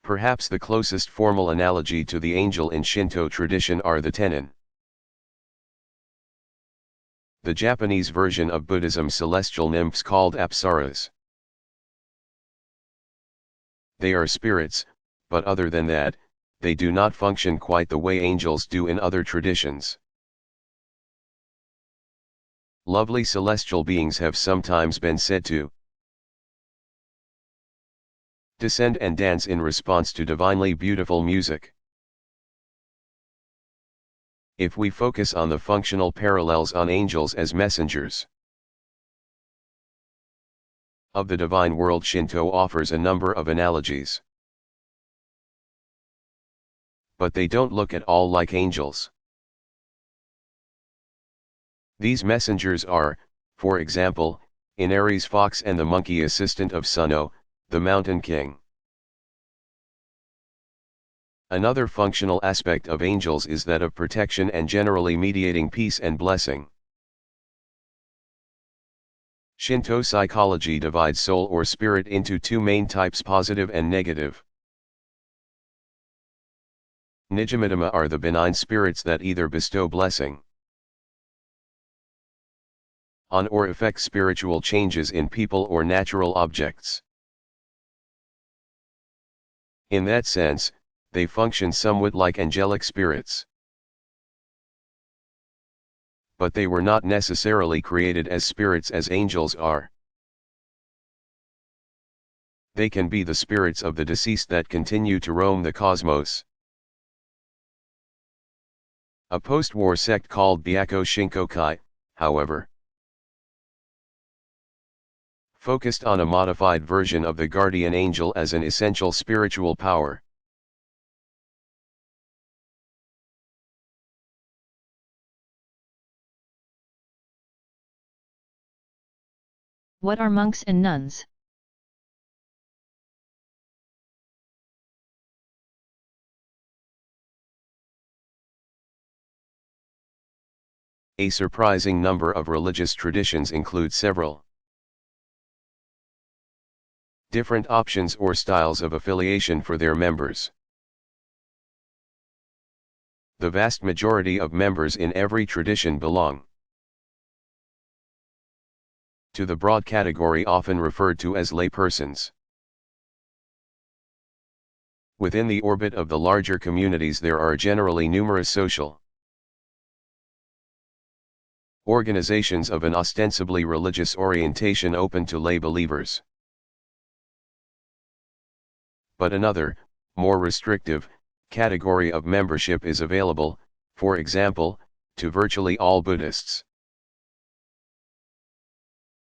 Perhaps the closest formal analogy to the angel in Shinto tradition are the tennin, the Japanese version of Buddhism's celestial nymphs called apsaras. They are spirits, but other than that, they do not function quite the way angels do in other traditions. Lovely celestial beings have sometimes been said to descend and dance in response to divinely beautiful music. If we focus on the functional parallels on angels as messengers of the divine world, Shinto offers a number of analogies. But they don't look at all like angels. These messengers are, for example, Inari's fox and the monkey assistant of Suno, the mountain king. Another functional aspect of angels is that of protection and generally mediating peace and blessing. Shinto psychology divides soul or spirit into two main types: positive and negative. Nijamitama are the benign spirits that either bestow blessing on or effect spiritual changes in people or natural objects. In that sense, they function somewhat like angelic spirits. But they were not necessarily created as spirits as angels are. They can be the spirits of the deceased that continue to roam the cosmos. A post-war sect called Byakko Shinkokai, however, focused on a modified version of the guardian angel as an essential spiritual power. What are monks and nuns? A surprising number of religious traditions include several different options or styles of affiliation for their members. The vast majority of members in every tradition belong to the broad category often referred to as laypersons. Within the orbit of the larger communities there are generally numerous social organizations of an ostensibly religious orientation open to lay believers. But another, more restrictive, category of membership is available, for example, to virtually all Buddhists,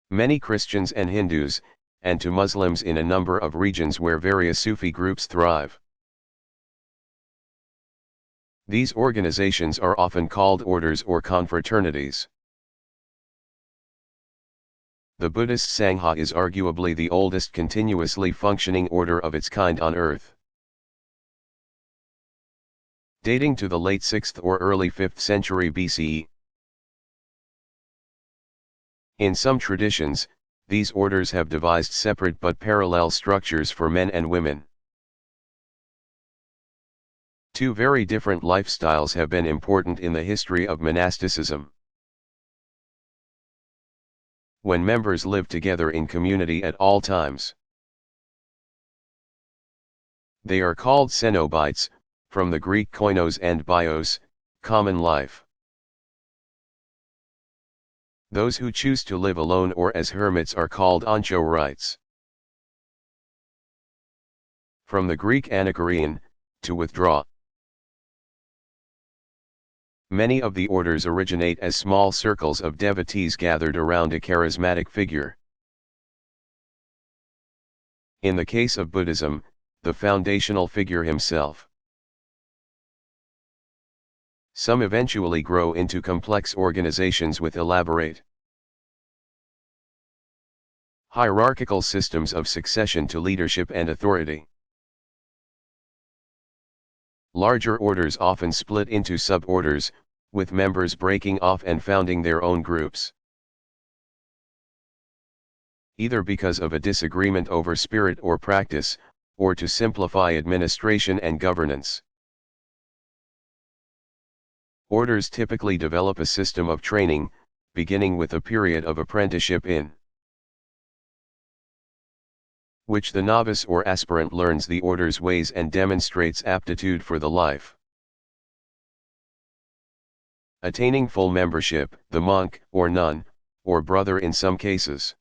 many Christians and Hindus, and to Muslims in a number of regions where various Sufi groups thrive. These organizations are often called orders or confraternities. The Buddhist Sangha is arguably the oldest continuously functioning order of its kind on earth. Dating to the late 6th or early 5th century BCE. In some traditions, these orders have devised separate but parallel structures for men and women. Two very different lifestyles have been important in the history of monasticism. When members live together in community at all times, they are called cenobites, from the Greek koinos and bios, common life. Those who choose to live alone or as hermits are called anchorites. From the Greek anakorein, to withdraw. Many of the orders originate as small circles of devotees gathered around a charismatic figure. In the case of Buddhism, the foundational figure himself. Some eventually grow into complex organizations with elaborate hierarchical systems of succession to leadership and authority. Larger orders often split into suborders, with members breaking off and founding their own groups, either because of a disagreement over spirit or practice, or to simplify administration and governance. Orders typically develop a system of training, beginning with a period of apprenticeship in which the novice or aspirant learns the order's ways and demonstrates aptitude for the life. Attaining full membership, the monk, or nun, or brother in some cases,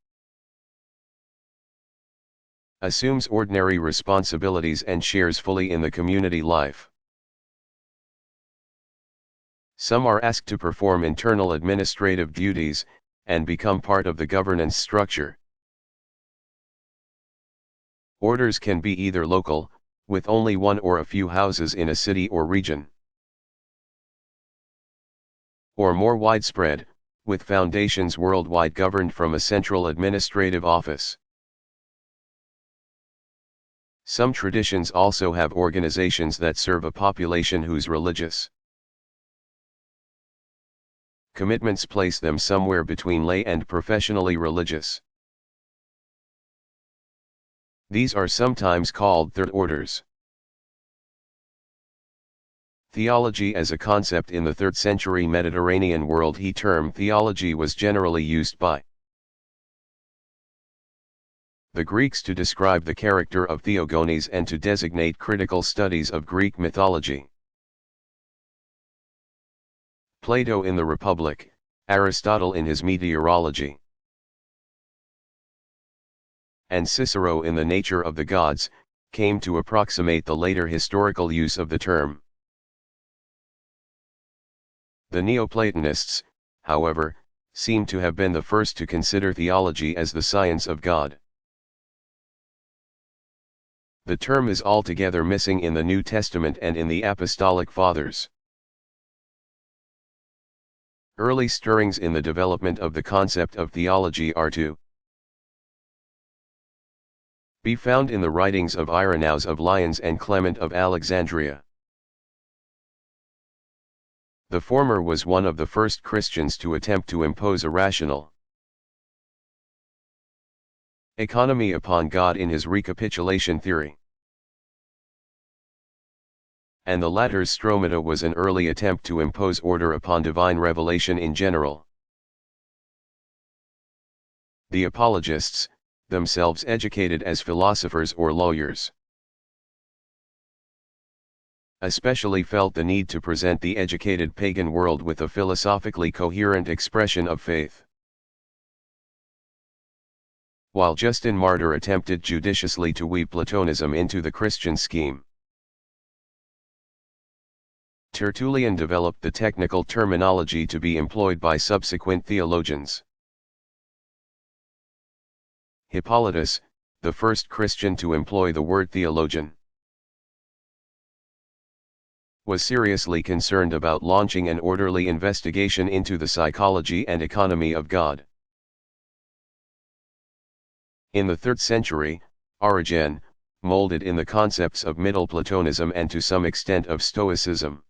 assumes ordinary responsibilities and shares fully in the community life. Some are asked to perform internal administrative duties, and become part of the governance structure. Orders can be either local, with only one or a few houses in a city or region, or more widespread, with foundations worldwide governed from a central administrative office. Some traditions also have organizations that serve a population whose religious commitments place them somewhere between lay and professionally religious. These are sometimes called third orders. Theology as a concept. In the 3rd century Mediterranean world, the term theology was generally used by the Greeks to describe the character of theogones and to designate critical studies of Greek mythology. Plato in the Republic, Aristotle in his Meteorology, and Cicero in the Nature of the Gods, came to approximate the later historical use of the term. The Neoplatonists, however, seem to have been the first to consider theology as the science of God. The term is altogether missing in the New Testament and in the Apostolic Fathers. Early stirrings in the development of the concept of theology are to be found in the writings of Irenaeus of Lyons and Clement of Alexandria. The former was one of the first Christians to attempt to impose a rational economy upon God in his recapitulation theory. And the latter's Stromata was an early attempt to impose order upon divine revelation in general. The apologists, themselves educated as philosophers or lawyers, especially felt the need to present the educated pagan world with a philosophically coherent expression of faith. While Justin Martyr attempted judiciously to weave Platonism into the Christian scheme, Tertullian developed the technical terminology to be employed by subsequent theologians. Hippolytus, the first Christian to employ the word theologian, was seriously concerned about launching an orderly investigation into the psychology and economy of God. In the 3rd century, Origen, molded in the concepts of Middle Platonism and to some extent of Stoicism,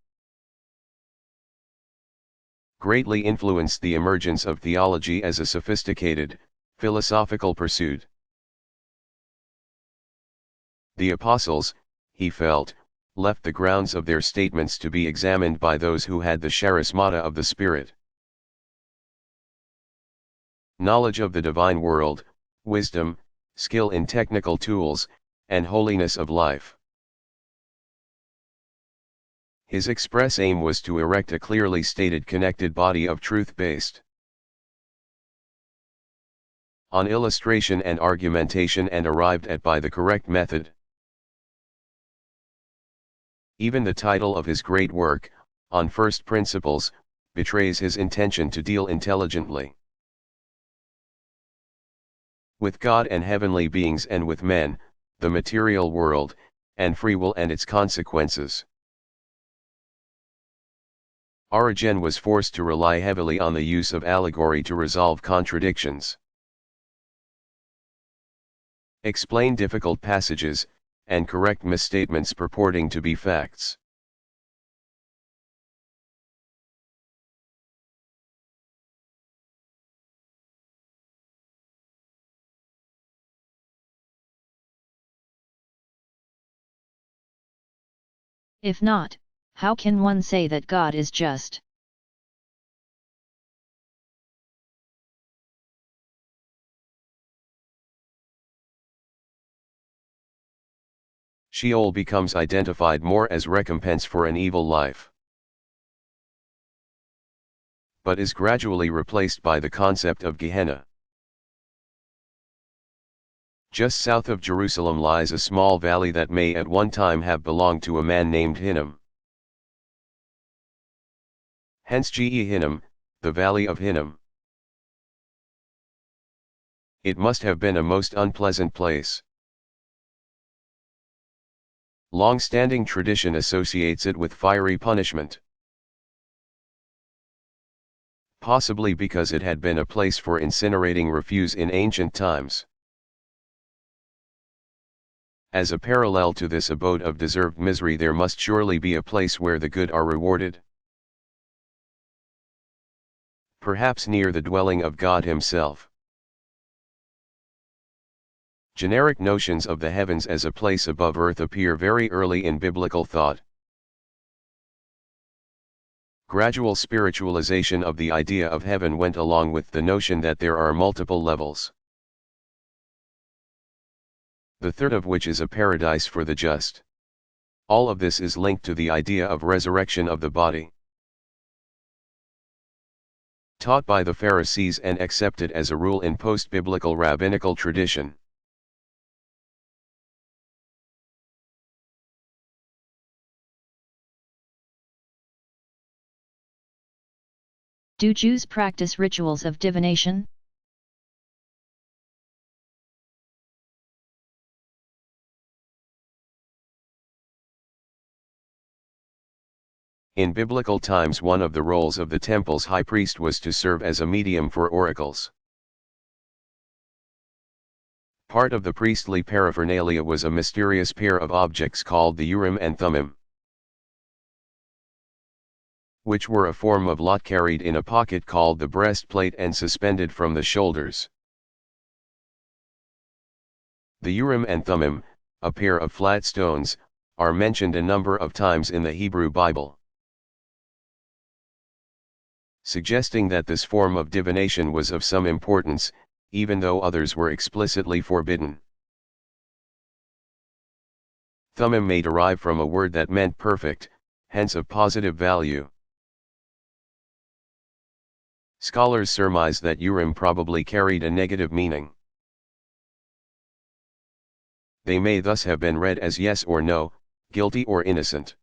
greatly influenced the emergence of theology as a sophisticated, philosophical pursuit. The apostles, he felt, left the grounds of their statements to be examined by those who had the charismata of the Spirit. Knowledge of the divine world, wisdom, skill in technical tools, and holiness of life. His express aim was to erect a clearly stated connected body of truth based on illustration and argumentation and arrived at by the correct method. Even the title of his great work, On First Principles, betrays his intention to deal intelligently with God and heavenly beings and with men, the material world, and free will and its consequences. Origen was forced to rely heavily on the use of allegory to resolve contradictions, explain difficult passages, and correct misstatements purporting to be facts. If not, how can one say that God is just? Sheol becomes identified more as recompense for an evil life, but is gradually replaced by the concept of Gehenna. Just south of Jerusalem lies a small valley that may at one time have belonged to a man named Hinnom. Hence Hinnom, the valley of Hinnom. It must have been a most unpleasant place. Long-standing tradition associates it with fiery punishment, possibly because it had been a place for incinerating refuse in ancient times. As a parallel to this abode of deserved misery, there must surely be a place where the good are rewarded. Perhaps near the dwelling of God Himself. Generic notions of the heavens as a place above earth appear very early in biblical thought. Gradual spiritualization of the idea of heaven went along with the notion that there are multiple levels, the third of which is a paradise for the just. All of this is linked to the idea of resurrection of the body, taught by the Pharisees and accepted as a rule in post-biblical rabbinical tradition. Do Jews practice rituals of divination? In biblical times, one of the roles of the temple's high priest was to serve as a medium for oracles. Part of the priestly paraphernalia was a mysterious pair of objects called the Urim and Thummim, which were a form of lot carried in a pocket called the breastplate and suspended from the shoulders. The Urim and Thummim, a pair of flat stones, are mentioned a number of times in the Hebrew Bible, suggesting that this form of divination was of some importance, even though others were explicitly forbidden. Thummim may derive from a word that meant perfect, hence of positive value. Scholars surmise that Urim probably carried a negative meaning. They may thus have been read as yes or no, guilty or innocent.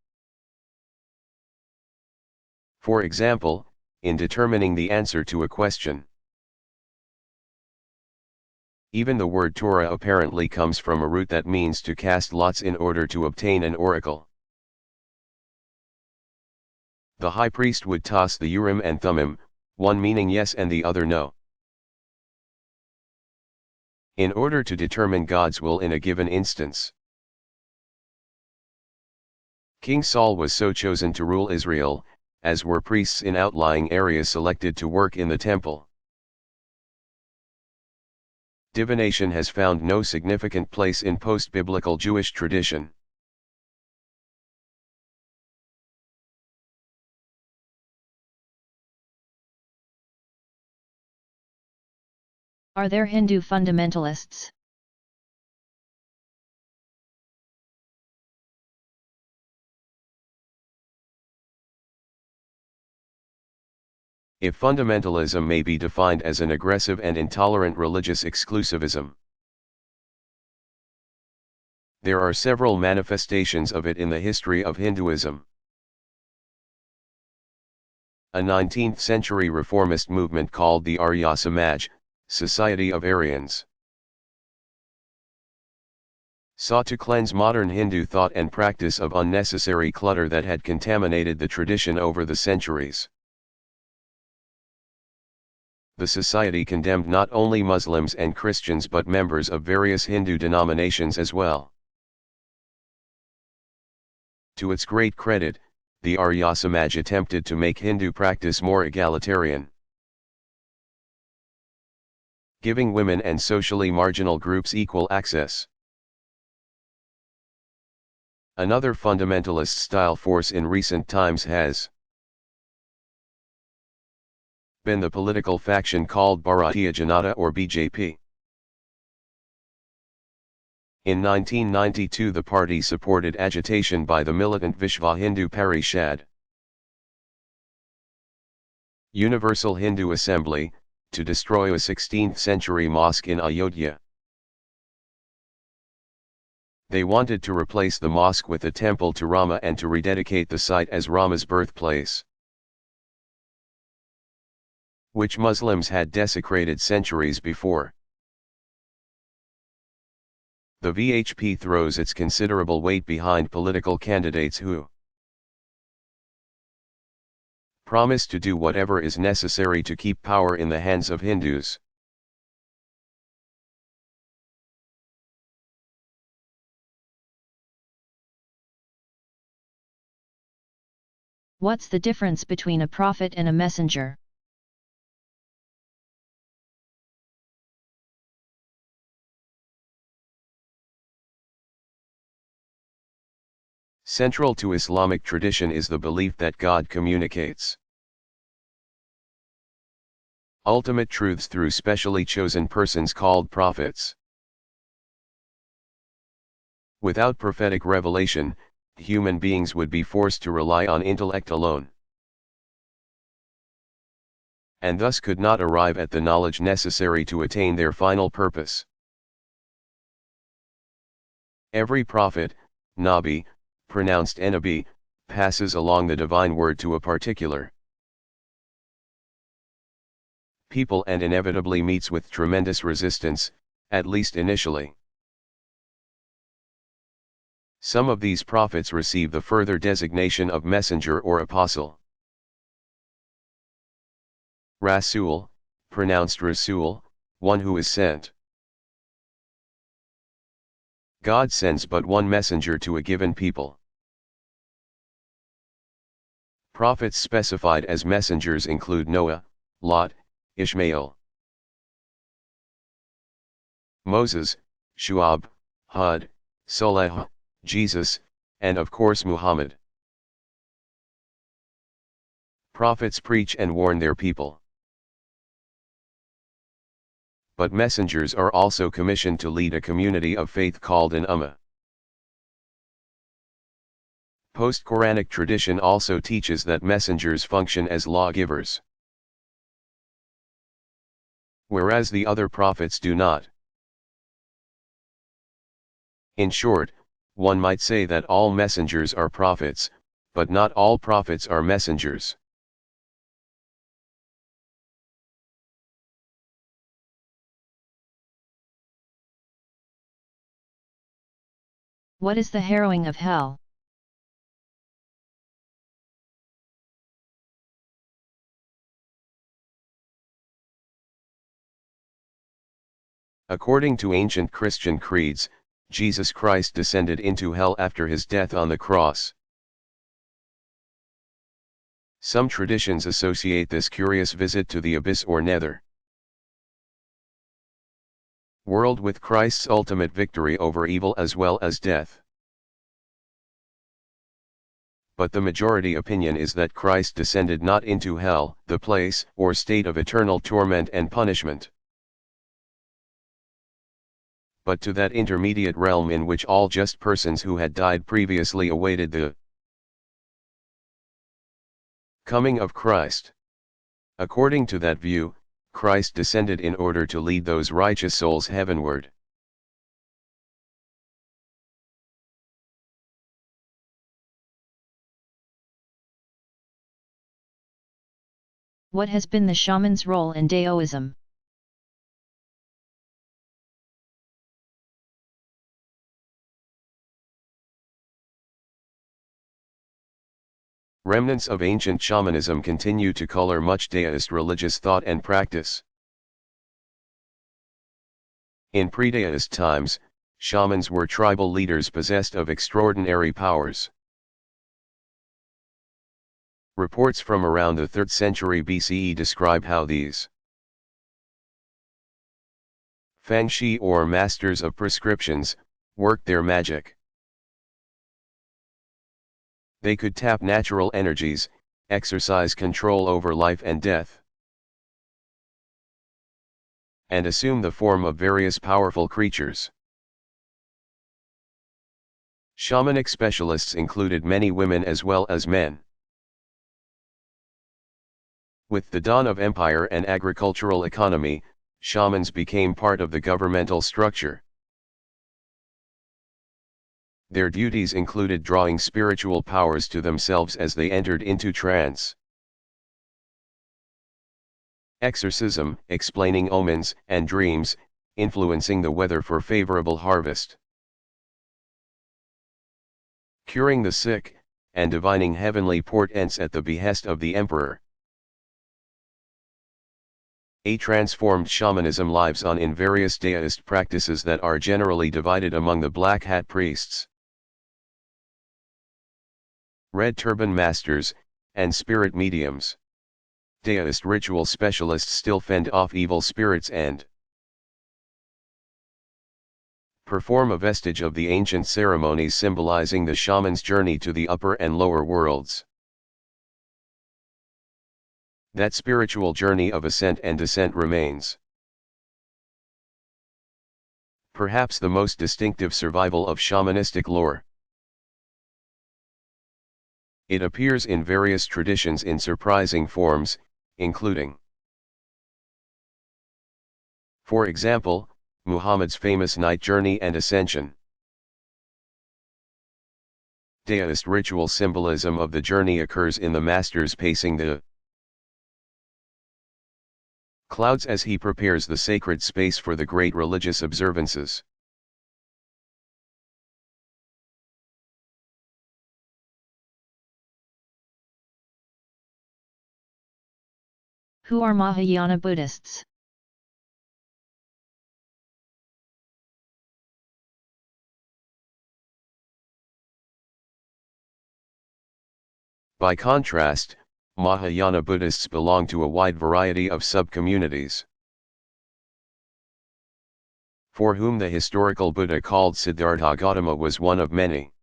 For example, in determining the answer to a question. Even the word Torah apparently comes from a root that means to cast lots in order to obtain an oracle. The high priest would toss the Urim and Thummim, one meaning yes and the other no, in order to determine God's will in a given instance. King Saul was so chosen to rule Israel, as were priests in outlying areas selected to work in the temple. Divination has found no significant place in post-biblical Jewish tradition. Are there Hindu fundamentalists? If fundamentalism may be defined as an aggressive and intolerant religious exclusivism, there are several manifestations of it in the history of Hinduism. A 19th-century reformist movement called the Arya Samaj, Society of Aryans, sought to cleanse modern Hindu thought and practice of unnecessary clutter that had contaminated the tradition over the centuries. The society condemned not only Muslims and Christians but members of various Hindu denominations as well. To its great credit, the Arya Samaj attempted to make Hindu practice more egalitarian, giving women and socially marginal groups equal access. Another fundamentalist-style force in recent times has been the political faction called Bharatiya Janata or BJP. In 1992 the party supported agitation by the militant Vishva Hindu Parishad, Universal Hindu Assembly, to destroy a 16th-century mosque in Ayodhya. They wanted to replace the mosque with a temple to Rama and to rededicate the site as Rama's birthplace, which Muslims had desecrated centuries before. The VHP throws its considerable weight behind political candidates who promise to do whatever is necessary to keep power in the hands of Hindus. What's the difference between a prophet and a messenger? Central to Islamic tradition is the belief that God communicates ultimate truths through specially chosen persons called prophets. Without prophetic revelation, human beings would be forced to rely on intellect alone, and thus could not arrive at the knowledge necessary to attain their final purpose. Every prophet, Nabi, pronounced Nabi, passes along the divine word to a particular people and inevitably meets with tremendous resistance, at least initially. Some of these prophets receive the further designation of messenger or apostle. Rasul, pronounced Rasul, one who is sent. God sends but one messenger to a given people. Prophets specified as messengers include Noah, Lot, Ishmael, Moses, Shu'ab, Hud, Saleh, Jesus, and of course Muhammad. Prophets preach and warn their people. but messengers are also commissioned to lead a community of faith called an ummah. Post-Quranic tradition also teaches that messengers function as lawgivers, whereas the other prophets do not. In short, one might say that all messengers are prophets, but not all prophets are messengers. What is the harrowing of hell? According to ancient Christian creeds, Jesus Christ descended into hell after his death on the cross. Some traditions associate this curious visit to the abyss or nether world with Christ's ultimate victory over evil as well as death. But the majority opinion is that Christ descended not into hell, the place or state of eternal torment and punishment, but to that intermediate realm in which all just persons who had died previously awaited the coming of Christ. According to that view, Christ descended in order to lead those righteous souls heavenward. What has been the shaman's role in Daoism? Remnants of ancient shamanism continue to color much Daoist religious thought and practice. In pre-Daoist times, shamans were tribal leaders possessed of extraordinary powers. Reports from around the 3rd century BCE describe how these fangshi or masters of prescriptions worked their magic. They could tap natural energies, exercise control over life and death, and assume the form of various powerful creatures. Shamanic specialists included many women as well as men. With the dawn of empire and agricultural economy, shamans became part of the governmental structure. Their duties included drawing spiritual powers to themselves as they entered into trance. Exorcism, explaining omens and dreams, influencing the weather for favorable harvest. Curing the sick, and divining heavenly portents at the behest of the emperor. A transformed shamanism lives on in various Daoist practices that are generally divided among the Black Hat priests, Red Turban Masters, and spirit mediums. Daoist ritual specialists still fend off evil spirits and perform a vestige of the ancient ceremonies symbolizing the shaman's journey to the upper and lower worlds. That spiritual journey of ascent and descent remains perhaps the most distinctive survival of shamanistic lore. It appears in various traditions in surprising forms, including, for example, Muhammad's famous night journey and ascension. Daoist ritual symbolism of the journey occurs in the masters pacing the clouds as he prepares the sacred space for the great religious observances. Who are Mahayana Buddhists? By contrast, Mahayana Buddhists belong to a wide variety of sub-communities, for whom the historical Buddha called Siddhartha Gautama was one of many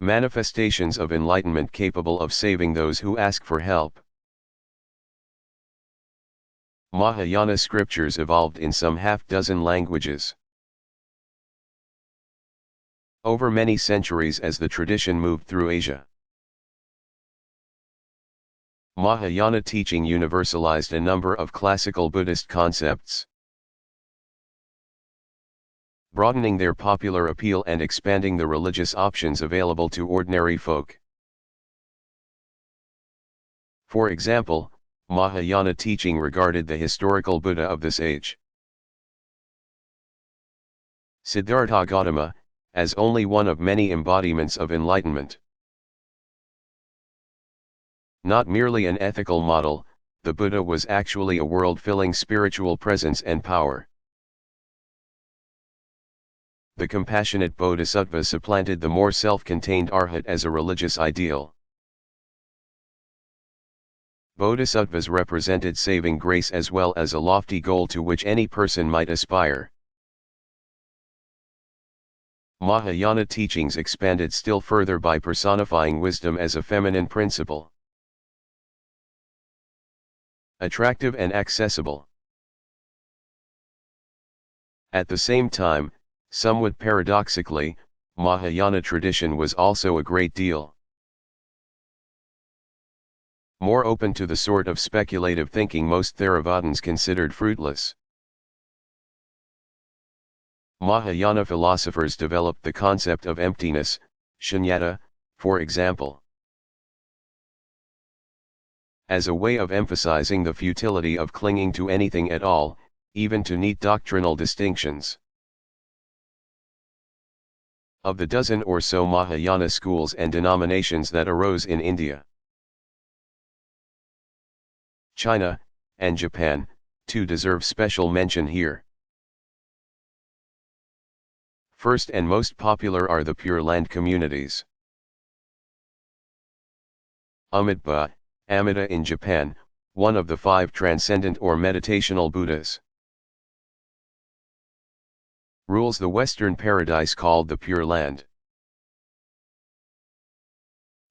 manifestations of enlightenment capable of saving those who ask for help. Mahayana scriptures evolved in some half-dozen languages. Over many centuries as the tradition moved through Asia, Mahayana teaching universalized a number of classical Buddhist concepts, broadening their popular appeal and expanding the religious options available to ordinary folk. For example, Mahayana teaching regarded the historical Buddha of this age, Siddhartha Gautama, as only one of many embodiments of enlightenment. Not merely an ethical model, the Buddha was actually a world-filling spiritual presence and power. The compassionate bodhisattva supplanted the more self-contained arhat as a religious ideal. Bodhisattvas represented saving grace as well as a lofty goal to which any person might aspire. Mahayana teachings expanded still further by personifying wisdom as a feminine principle. Attractive and accessible. At the same time, somewhat paradoxically, Mahayana tradition was also a great deal more open to the sort of speculative thinking most Theravadins considered fruitless. Mahayana philosophers developed the concept of emptiness, shunyata, for example, as a way of emphasizing the futility of clinging to anything at all, even to neat doctrinal distinctions. Of the dozen or so Mahayana schools and denominations that arose in India, China, and Japan, too deserve special mention here. First and most popular are the Pure Land communities. Amitabha, Amida in Japan, one of the 5 transcendent or meditational Buddhas, rules the Western paradise called the Pure Land.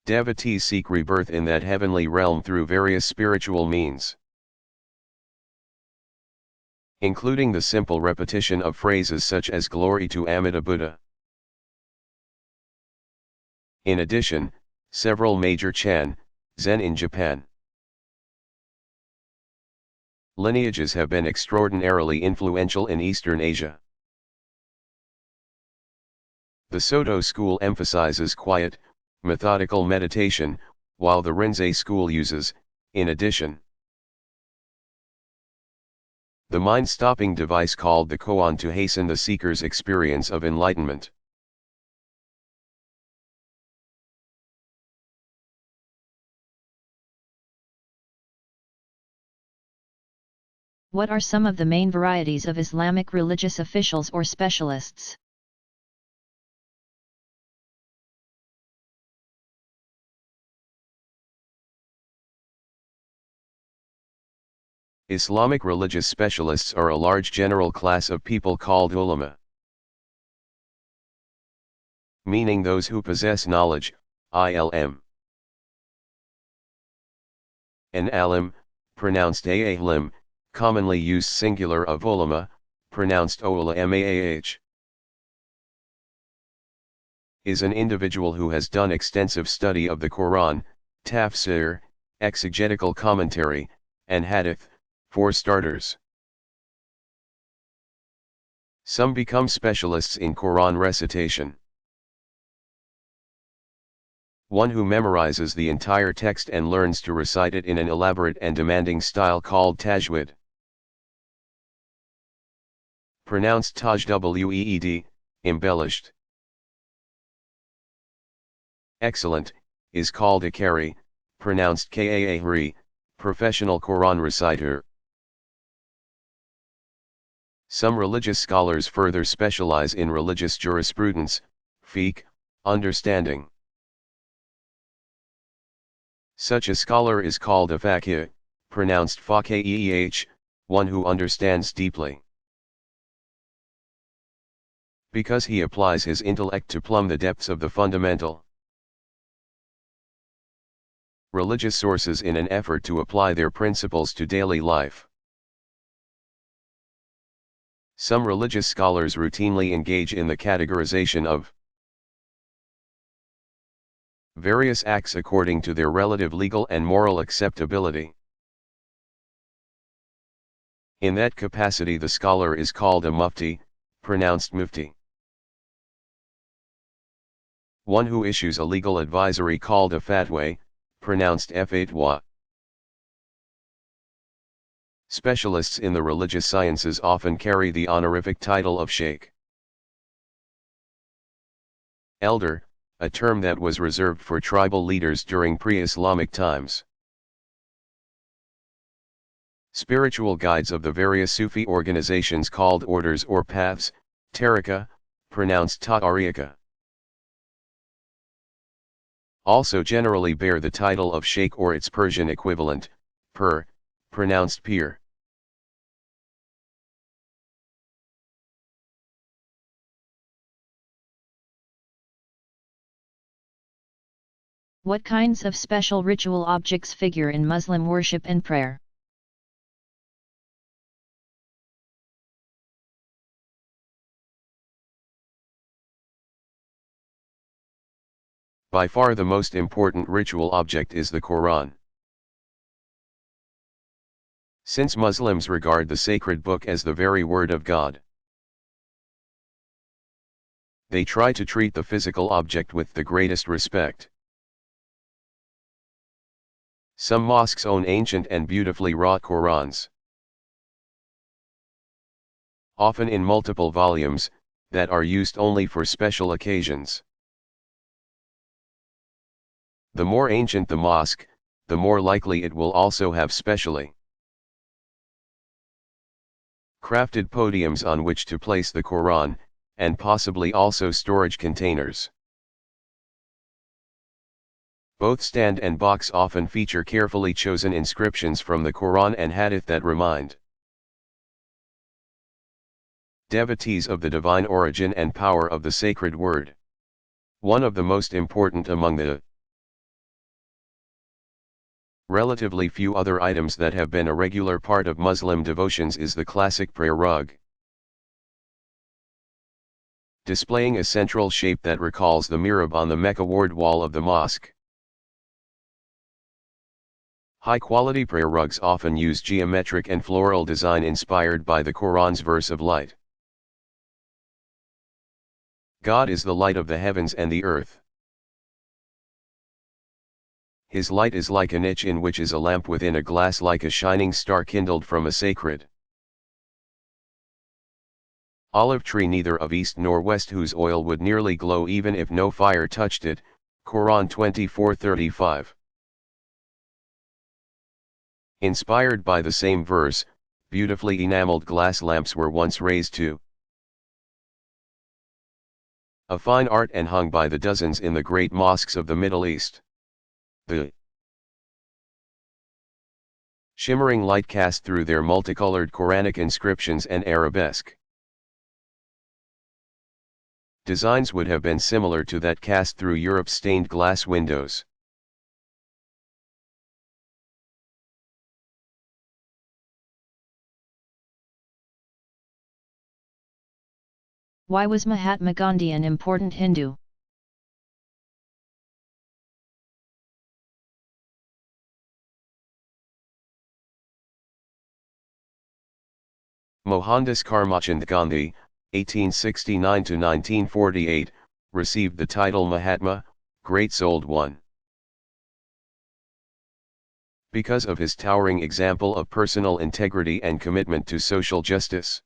Devotees seek rebirth in that heavenly realm through various spiritual means, including the simple repetition of phrases such as "Glory to Amida Buddha." In addition, several major Chan, Zen in Japan, lineages have been extraordinarily influential in Eastern Asia. The Soto school emphasizes quiet, methodical meditation, while the Rinzai school uses, in addition, the mind-stopping device called the koan to hasten the seeker's experience of enlightenment. What are some of the main varieties of Islamic religious officials or specialists? Islamic religious specialists are a large general class of people called ulama, meaning those who possess knowledge, ilm. An alim, pronounced a'lim, commonly used singular of ulama, pronounced oula-maah, is an individual who has done extensive study of the Quran, tafsir, exegetical commentary, and hadith, for starters. Some become specialists in Quran recitation. One who memorizes the entire text and learns to recite it in an elaborate and demanding style called tajwid, pronounced tajweed, embellished. Excellent, is called a qari, pronounced kaahri, professional Quran reciter. Some religious scholars further specialize in religious jurisprudence, fiqh, understanding. Such a scholar is called a faqih, pronounced faqih, one who understands deeply, because he applies his intellect to plumb the depths of the fundamental religious sources in an effort to apply their principles to daily life. Some religious scholars routinely engage in the categorization of various acts according to their relative legal and moral acceptability. In that capacity the scholar is called a mufti, pronounced mufti. One who issues a legal advisory called a fatwa, pronounced fatwa. Specialists in the religious sciences often carry the honorific title of sheikh. Elder, a term that was reserved for tribal leaders during pre-Islamic times. Spiritual guides of the various Sufi organizations called orders or paths, tariqa, pronounced ta'ariqa. Also generally bear the title of sheikh or its Persian equivalent, pir, pronounced pir. What kinds of special ritual objects figure in Muslim worship and prayer? By far the most important ritual object is the Quran. Since Muslims regard the sacred book as the very word of God, they try to treat the physical object with the greatest respect. Some mosques own ancient and beautifully wrought Qurans, often in multiple volumes, that are used only for special occasions. The more ancient the mosque, the more likely it will also have specially crafted podiums on which to place the Quran, and possibly also storage containers. Both stand and box often feature carefully chosen inscriptions from the Quran and Hadith that remind devotees of the divine origin and power of the sacred word. One of the most important among the relatively few other items that have been a regular part of Muslim devotions is the classic prayer rug, displaying a central shape that recalls the mihrab on the Mecca ward wall of the mosque. High-quality prayer rugs often use geometric and floral design inspired by the Quran's verse of light. God is the light of the heavens and the earth. His light is like a niche in which is a lamp within a glass, like a shining star kindled from a sacred olive tree, neither of east nor west, whose oil would nearly glow even if no fire touched it. Quran 24:35. Inspired by the same verse, beautifully enameled glass lamps were once raised to a fine art and hung by the dozens in the great mosques of the Middle East. The shimmering light cast through their multicolored Quranic inscriptions and arabesque designs would have been similar to that cast through Europe's stained glass windows. Why was Mahatma Gandhi an important Hindu? Mohandas Karmachand Gandhi, 1869–1948, received the title Mahatma, Great-Souled One, because of his towering example of personal integrity and commitment to social justice.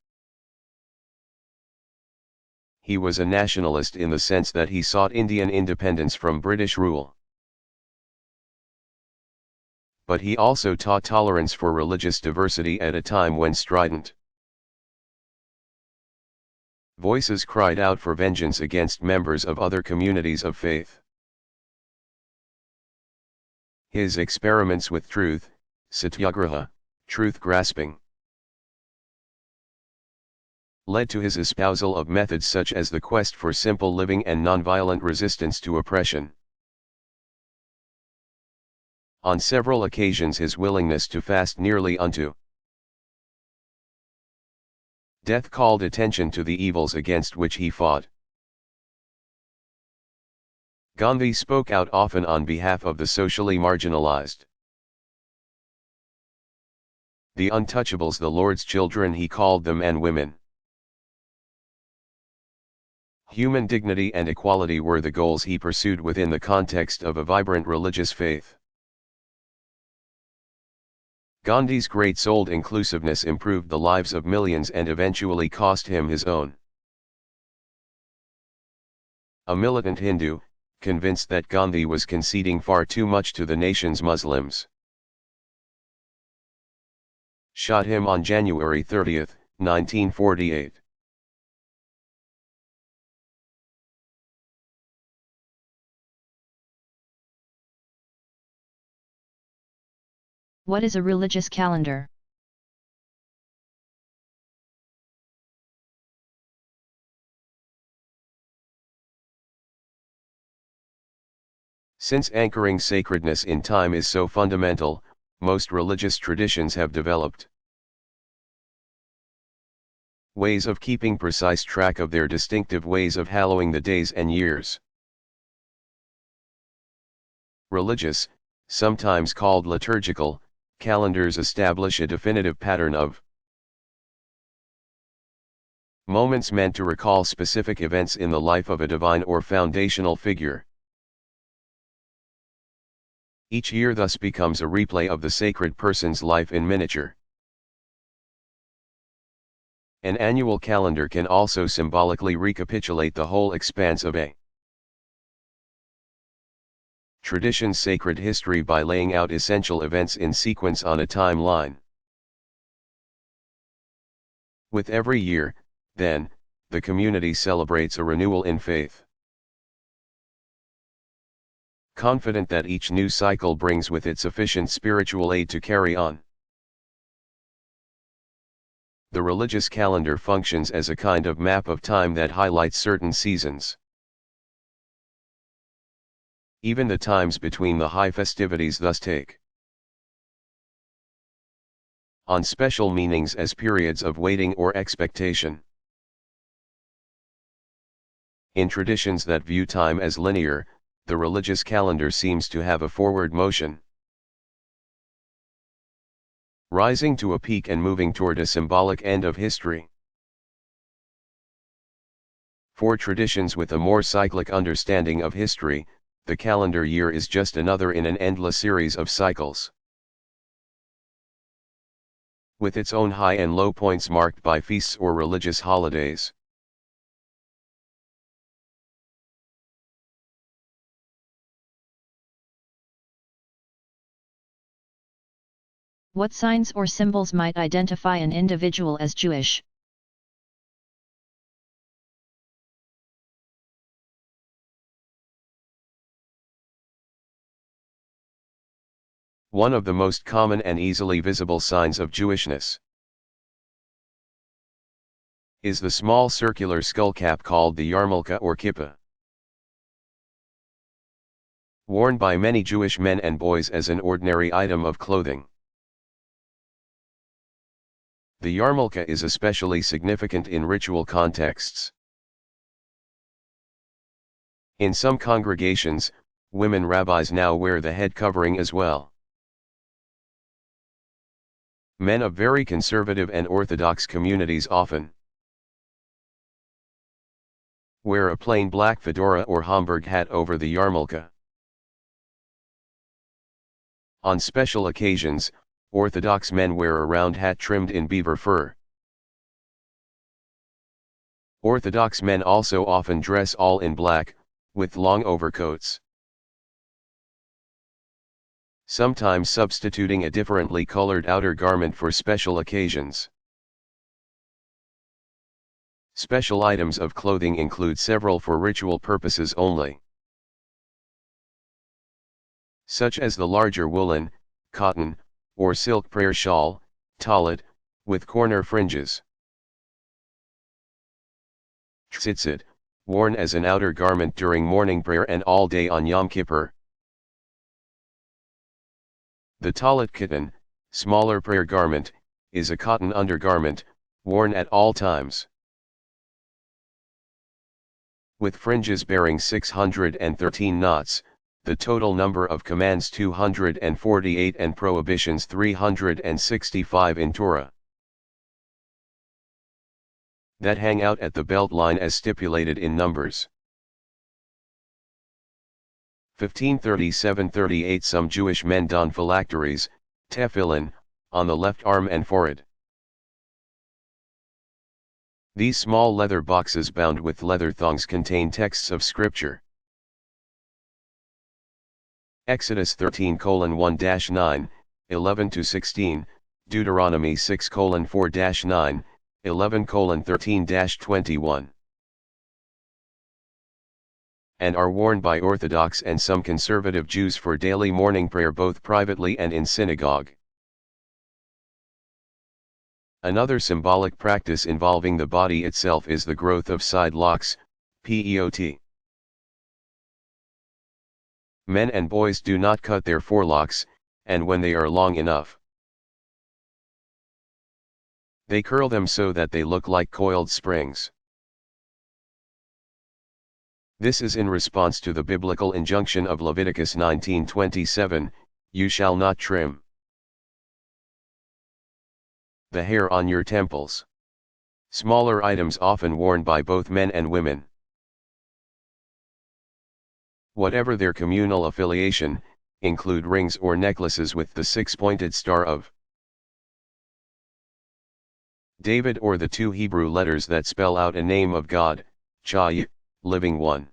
He was a nationalist in the sense that he sought Indian independence from British rule. But he also taught tolerance for religious diversity at a time when strident voices cried out for vengeance against members of other communities of faith. His experiments with truth, satyagraha, truth grasping, led to his espousal of methods such as the quest for simple living and nonviolent resistance to oppression. On several occasions his willingness to fast nearly unto Death called attention to the evils against which he fought. Gandhi spoke out often on behalf of the socially marginalized. The untouchables, the Lord's children, he called them, and women. Human dignity and equality were the goals he pursued within the context of a vibrant religious faith. Gandhi's great-souled inclusiveness improved the lives of millions and eventually cost him his own. A militant Hindu, convinced that Gandhi was conceding far too much to the nation's Muslims, shot him on January 30, 1948. What is a religious calendar? Since anchoring sacredness in time is so fundamental, most religious traditions have developed ways of keeping precise track of their distinctive ways of hallowing the days and years. Religious, sometimes called liturgical, calendars establish a definitive pattern of moments meant to recall specific events in the life of a divine or foundational figure. Each year thus becomes a replay of the sacred person's life in miniature. An annual calendar can also symbolically recapitulate the whole expanse of a tradition's sacred history by laying out essential events in sequence on a timeline. With every year, then, the community celebrates a renewal in faith, confident that each new cycle brings with it sufficient spiritual aid to carry on. The religious calendar functions as a kind of map of time that highlights certain seasons. Even the times between the high festivities thus take on special meanings as periods of waiting or expectation. In traditions that view time as linear, the religious calendar seems to have a forward motion, rising to a peak and moving toward a symbolic end of history. For traditions with a more cyclic understanding of history, the calendar year is just another in an endless series of cycles, with its own high and low points marked by feasts or religious holidays. What signs or symbols might identify an individual as Jewish? One of the most common and easily visible signs of Jewishness is the small circular skullcap called the yarmulke or kippah, worn by many Jewish men and boys as an ordinary item of clothing. The yarmulke is especially significant in ritual contexts. In some congregations, women rabbis now wear the head covering as well. Men of very conservative and orthodox communities often wear a plain black fedora or Homburg hat over the yarmulke. On special occasions, Orthodox men wear a round hat trimmed in beaver fur. Orthodox men also often dress all in black, with long overcoats, sometimes substituting a differently colored outer garment for special occasions. Special items of clothing include several for ritual purposes only, such as the larger woolen, cotton, or silk prayer shawl, talit, with corner fringes. Tzitzit, worn as an outer garment during morning prayer and all day on Yom Kippur. The talit katan, smaller prayer garment, is a cotton undergarment, Worn at all times. With fringes bearing 613 knots, the total number of commands 248 and prohibitions 365 in Torah. That hang out at the belt line as stipulated in Numbers 15:37-38. Some Jewish men don phylacteries, tefillin, on the left arm and forehead. These small leather boxes bound with leather thongs contain texts of scripture. Exodus 13:1-9, 11-16, Deuteronomy 6:4-9, 11:13-21. And are worn by Orthodox and some conservative Jews for daily morning prayer both privately and in synagogue. Another symbolic practice involving the body itself is the growth of side locks, PEOT. Men and boys do not cut their forelocks, and when they are long enough, they curl them so that they look like coiled springs. This is in response to the biblical injunction of Leviticus 19:27, "You shall not trim the hair on your temples." Smaller items often worn by both men and women. Whatever their communal affiliation, include rings or necklaces with the six-pointed star of David or the two Hebrew letters that spell out a name of God, Chai, Living One.